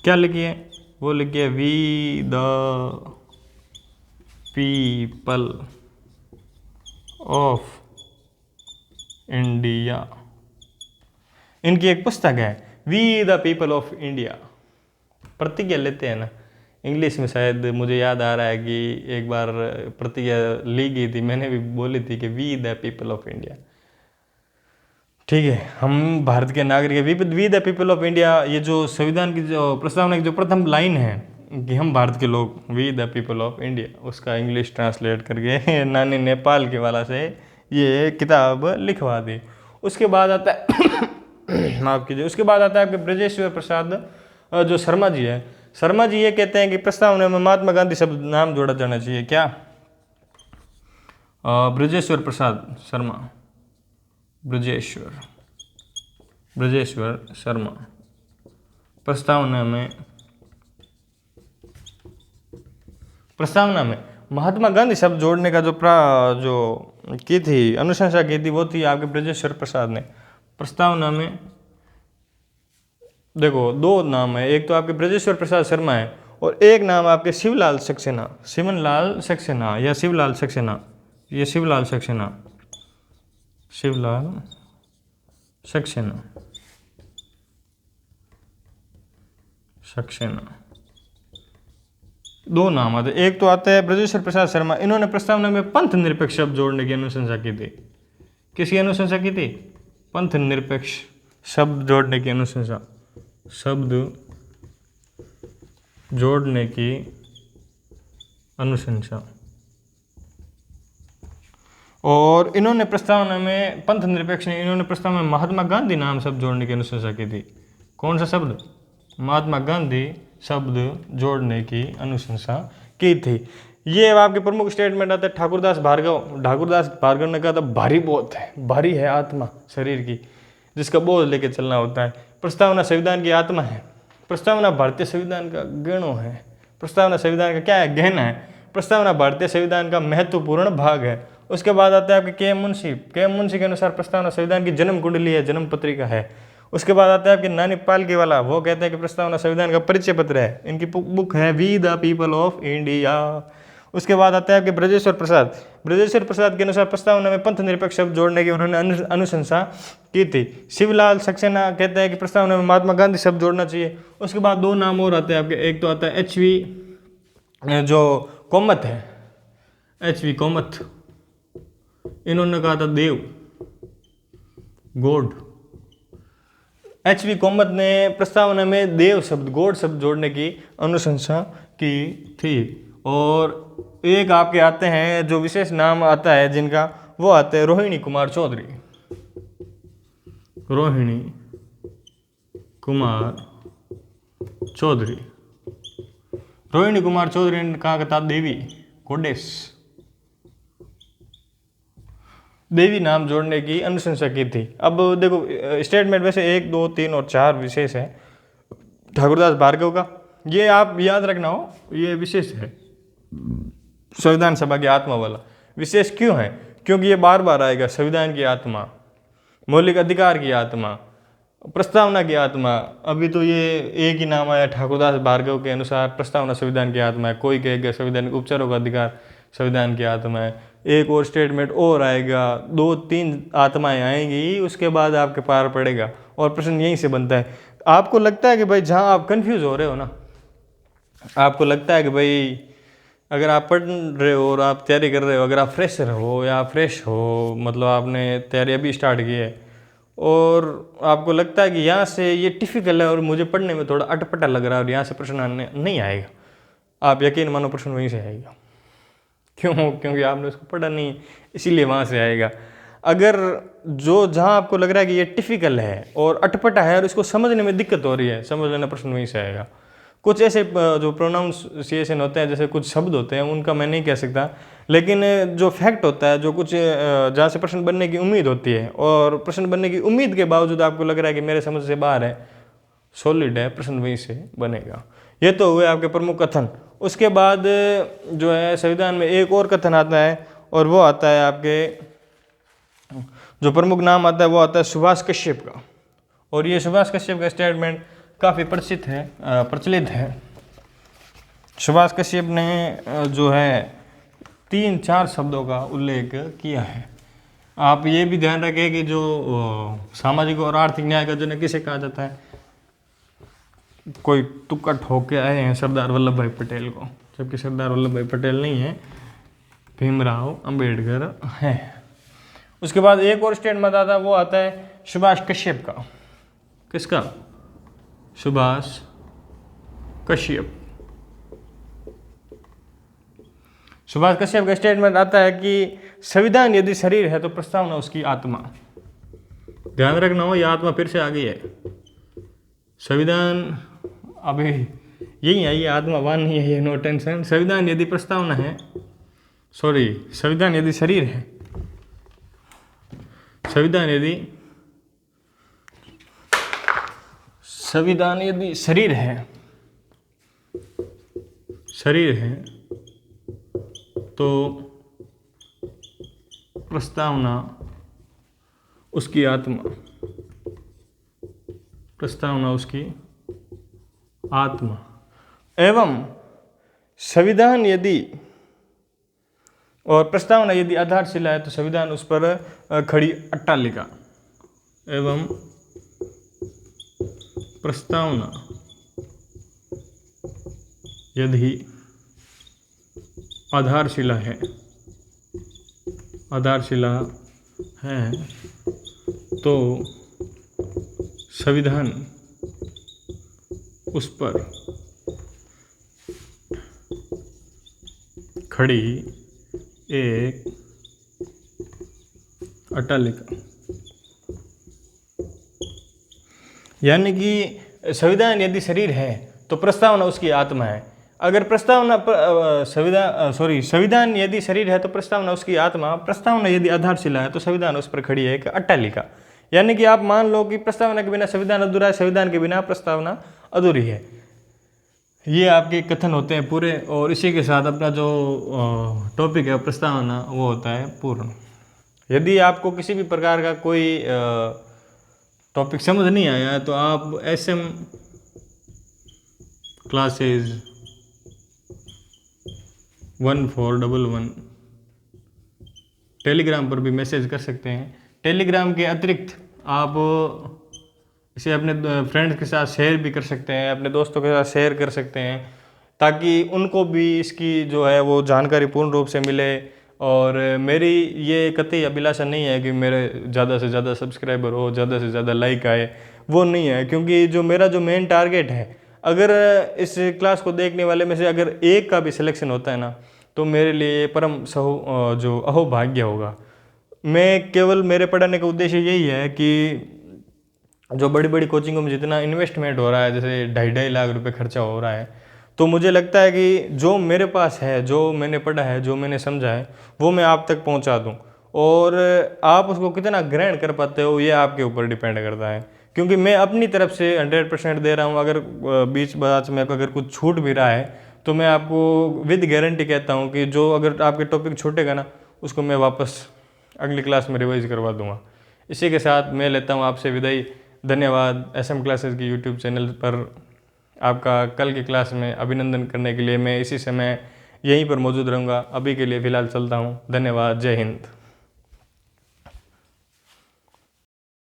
क्या लिखी है? वो लिखी है we the people of India. इनकी एक पुस्तक है we the people of India. प्रतिज्ञा लेते हैं ना, इंग्लिश में शायद मुझे याद आ रहा है कि एक बार प्रतिज्ञा ली गई थी, मैंने भी बोली थी कि we the people of India. ठीक है, हम भारत के नागरिक हैं, we the people of India. ये जो संविधान की जो प्रस्तावना की जो प्रथम लाइन है कि हम भारत के लोग, we the people of India, उसका इंग्लिश ट्रांसलेट करके नानी नेपाल के वाला से ये किताब लिखवा दी। उसके बाद आता है माफ़ कीजिए, उसके बाद आता है आपके ब्रजेश्वर प्रसाद जो शर्मा जी है। शर्मा जी ये कहते हैं कि प्रस्तावना में महात्मा गांधी शब्द नाम जोड़ा जाना चाहिए। क्या? ब्रजेश्वर प्रसाद शर्मा, ब्रजेश्वर शर्मा प्रस्तावना में महात्मा गांधी शब्द जोड़ने का जो की थी, अनुशंसा की थी, वो थी आपके ब्रजेश्वर प्रसाद ने। प्रस्तावना में देखो दो नाम है, एक तो आपके ब्रजेश्वर प्रसाद शर्मा है और एक नाम आपके शिवलाल सक्सेना, शिवलाल सक्सेना या शिवलाल सक्सेना, ये शिवलाल सक्सेना, शिवलाल सक्सेना, दो नाम आते। एक तो आता है ब्रजेश्वर प्रसाद शर्मा, इन्होंने प्रस्तावना में पंथ निरपेक्ष शब्द जोड़ने की अनुशंसा की थी। किसकी अनुशंसा की थी? पंथ निरपेक्ष शब्द जोड़ने की अनुशंसा, शब्द जोड़ने की अनुशंसा। और इन्होंने प्रस्तावना में पंथ निरपेक्ष ने, इन्होंने प्रस्तावना में महात्मा गांधी नाम शब्द जोड़ने की अनुशंसा की थी। कौन सा शब्द? महात्मा गांधी शब्द जोड़ने की अनुशंसा की थी। ये आपके प्रमुख स्टेटमेंट आता है ठाकुरदास भार्गव ने कहा था भारी बहुत है, भारी है आत्मा शरीर की, जिसका बोझ लेके चलना होता है। प्रस्तावना संविधान की आत्मा है, प्रस्तावना भारतीय संविधान का गहनों है, प्रस्तावना संविधान का क्या है? गहना है। प्रस्तावना भारतीय संविधान का महत्वपूर्ण भाग है। उसके बाद आता है आपके के मुंशी के अनुसार प्रस्तावना संविधान की जन्म कुंडली है, जन्म पत्रिका है। उसके बाद आता है आपके नानी पालकी वाला, वो कहते हैं कि प्रस्तावना संविधान का परिचय पत्र है, इनकी बुक है we the people of India. उसके बाद आता है आपके ब्रजेश्वर प्रसाद के अनुसार प्रस्तावना में पंथ निरपेक्ष शब्द जोड़ने की उन्होंने अनुशंसा की थी। शिवलाल सक्सेना कहते हैं कि प्रस्तावना में महात्मा गांधी शब्द जोड़ना चाहिए। उसके बाद दो नाम और आते हैं आपके, एक तो आता है HV जो कोमत है, HV कोमत, इन्होंने कहा था देव, गॉड। HV कोमत ने प्रस्तावना में देव शब्द, गॉड शब्द जोड़ने की अनुशंसा की थी। और एक आपके आते हैं जो विशेष नाम आता है जिनका, वो आते हैं रोहिणी कुमार चौधरी, रोहिणी कुमार चौधरी ने कहा था देवी, गॉडेस, देवी नाम जोड़ने की अनुशंसा की थी। अब देखो स्टेटमेंट वैसे 1, 2, 3 और 4 विशेष है ठाकुरदास भार्गव का, ये आप याद रखना हो, ये विशेष है संविधान सभा की आत्मा वाला। विशेष क्यों है? क्योंकि ये बार बार आएगा, संविधान की आत्मा, मौलिक अधिकार की आत्मा, प्रस्तावना की आत्मा। अभी तो ये एक ही नाम आया ठाकुरदास भार्गव के अनुसार प्रस्तावना संविधान की आत्मा है, कोई कहेगा संविधान उपचारों का अधिकार संविधान की आत्मा है। एक और स्टेटमेंट और आएगा, 2-3 आत्माएं आएंगी, उसके बाद आपके पार पड़ेगा। और प्रश्न यहीं से बनता है। आपको लगता है कि भाई जहाँ आप कंफ्यूज हो रहे हो ना, आपको लगता है कि भाई अगर आप पढ़ रहे हो और आप तैयारी कर रहे हो, अगर आप फ्रेशर हो या फ्रेश हो, मतलब आपने तैयारी अभी स्टार्ट की है और आपको लगता है कि यहाँ से ये टिफिकल है और मुझे पढ़ने में थोड़ा अटपटा लग रहा है और यहाँ से प्रश्न नहीं आएगा, आप यकीन मानो प्रश्न वहीं से आएगा। क्यों? क्योंकि आपने उसको पढ़ा नहीं, इसीलिए वहाँ से आएगा। अगर जो जहाँ आपको लग रहा है कि ये टिफिकल है और अटपटा है और इसको समझने में दिक्कत हो रही है, समझ लेना प्रश्न वहीं से आएगा। कुछ ऐसे जो प्रोनाउंसिएशन होते हैं, जैसे कुछ शब्द होते हैं, उनका मैं नहीं कह सकता, लेकिन जो फैक्ट होता है, जो कुछ जहाँ से प्रश्न बनने की उम्मीद होती है और प्रश्न बनने की उम्मीद के बावजूद आपको लग रहा है कि मेरे समझ से बाहर है, सॉलिड है, प्रश्न वहीं से बनेगा। ये तो हुए आपके प्रमुख कथन। उसके बाद जो है संविधान में एक और कथन आता है और वो आता है आपके जो प्रमुख नाम आता है वो आता है सुभाष कश्यप का। और ये सुभाष कश्यप का स्टेटमेंट काफ़ी प्रचलित है। सुभाष कश्यप ने जो है 3-4 शब्दों का उल्लेख किया है। आप ये भी ध्यान रखें कि जो सामाजिक और आर्थिक न्याय का जनक किसे कहा जाता है? कोई तुक्का ठोक के आए हैं सरदार वल्लभ भाई पटेल को, जबकि सरदार वल्लभ भाई पटेल नहीं है, भीमराव अंबेडकर है। उसके बाद एक और स्टेटमेंट आता है, वो आता है सुभाष कश्यप का। किसका? सुभाष कश्यप। सुभाष कश्यप का स्टेटमेंट आता है कि संविधान यदि शरीर है तो प्रस्तावना उसकी आत्मा। ध्यान रखना हो, यह आत्मा फिर से आ गई है। संविधान अभी यही है, ये आत्मा वान नहीं है, ये नो टेंशन। संविधान यदि प्रस्तावना है, सॉरी, संविधान यदि शरीर है, संविधान यदि शरीर है, शरीर है तो प्रस्तावना उसकी आत्मा, प्रस्तावना उसकी आत्मा। एवं संविधान यदि और प्रस्तावना यदि आधारशिला है तो संविधान उस पर खड़ी अट्टालिका। एवं प्रस्तावना यदि आधारशिला है, आधारशिला है तो संविधान उस पर खड़ी एक अट्टालिका। यानी कि संविधान यदि शरीर है तो प्रस्तावना उसकी आत्मा है। अगर प्रस्तावना संविधान यदि शरीर है तो प्रस्तावना उसकी आत्मा, प्रस्तावना यदि आधारशिला है तो संविधान उस पर खड़ी है एक अट्टालिका। यानी कि आप मान लो कि प्रस्तावना के बिना संविधान अधूरा है, संविधान के बिना प्रस्तावना अधूरी है। ये आपके कथन होते हैं पूरे, और इसी के साथ अपना जो टॉपिक है प्रस्तावना वो होता है पूर्ण। यदि आपको किसी भी प्रकार का कोई टॉपिक समझ नहीं आया है तो आप SM क्लासेस 1411 टेलीग्राम पर भी मैसेज कर सकते हैं। टेलीग्राम के अतिरिक्त आप इसे अपने फ्रेंड्स के साथ शेयर भी कर सकते हैं, अपने दोस्तों के साथ शेयर कर सकते हैं, ताकि उनको भी इसकी जो है वो जानकारी पूर्ण रूप से मिले। और मेरी ये कतई अभिलाषा नहीं है कि मेरे ज़्यादा से ज़्यादा सब्सक्राइबर हो, ज़्यादा से ज़्यादा लाइक आए, वो नहीं है। क्योंकि जो मेरा जो मेन टारगेट है, अगर इस क्लास को देखने वाले में से अगर एक का भी सिलेक्शन होता है ना, तो मेरे लिए परम जो अहोभाग्य होगा। मैं केवल, मेरे पढ़ाने का उद्देश्य यही है कि जो बड़ी बड़ी कोचिंगों में जितना इन्वेस्टमेंट हो रहा है, जैसे 2.5 लाख रुपए खर्चा हो रहा है, तो मुझे लगता है कि जो मेरे पास है, जो मैंने पढ़ा है, जो मैंने समझा है, वो मैं आप तक पहुंचा दूं। और आप उसको कितना ग्रहण कर पाते हो ये आपके ऊपर डिपेंड करता है। क्योंकि मैं अपनी तरफ से 100% दे रहा हूं। अगर बीच बात में अगर कुछ छूट भी रहा है तो मैं आपको विद गारंटी कहता हूं कि जो अगर आपके टॉपिक छूटेगा ना, उसको मैं वापस अगली क्लास में रिवाइज करवा दूंगा। इसी के साथ मैं लेता हूं आपसे विदाई। धन्यवाद। SM क्लासेस की YouTube चैनल पर आपका कल की क्लास में अभिनंदन करने के लिए मैं इसी समय यहीं पर मौजूद रहूँगा। अभी के लिए फ़िलहाल चलता हूँ। धन्यवाद। जय हिंद।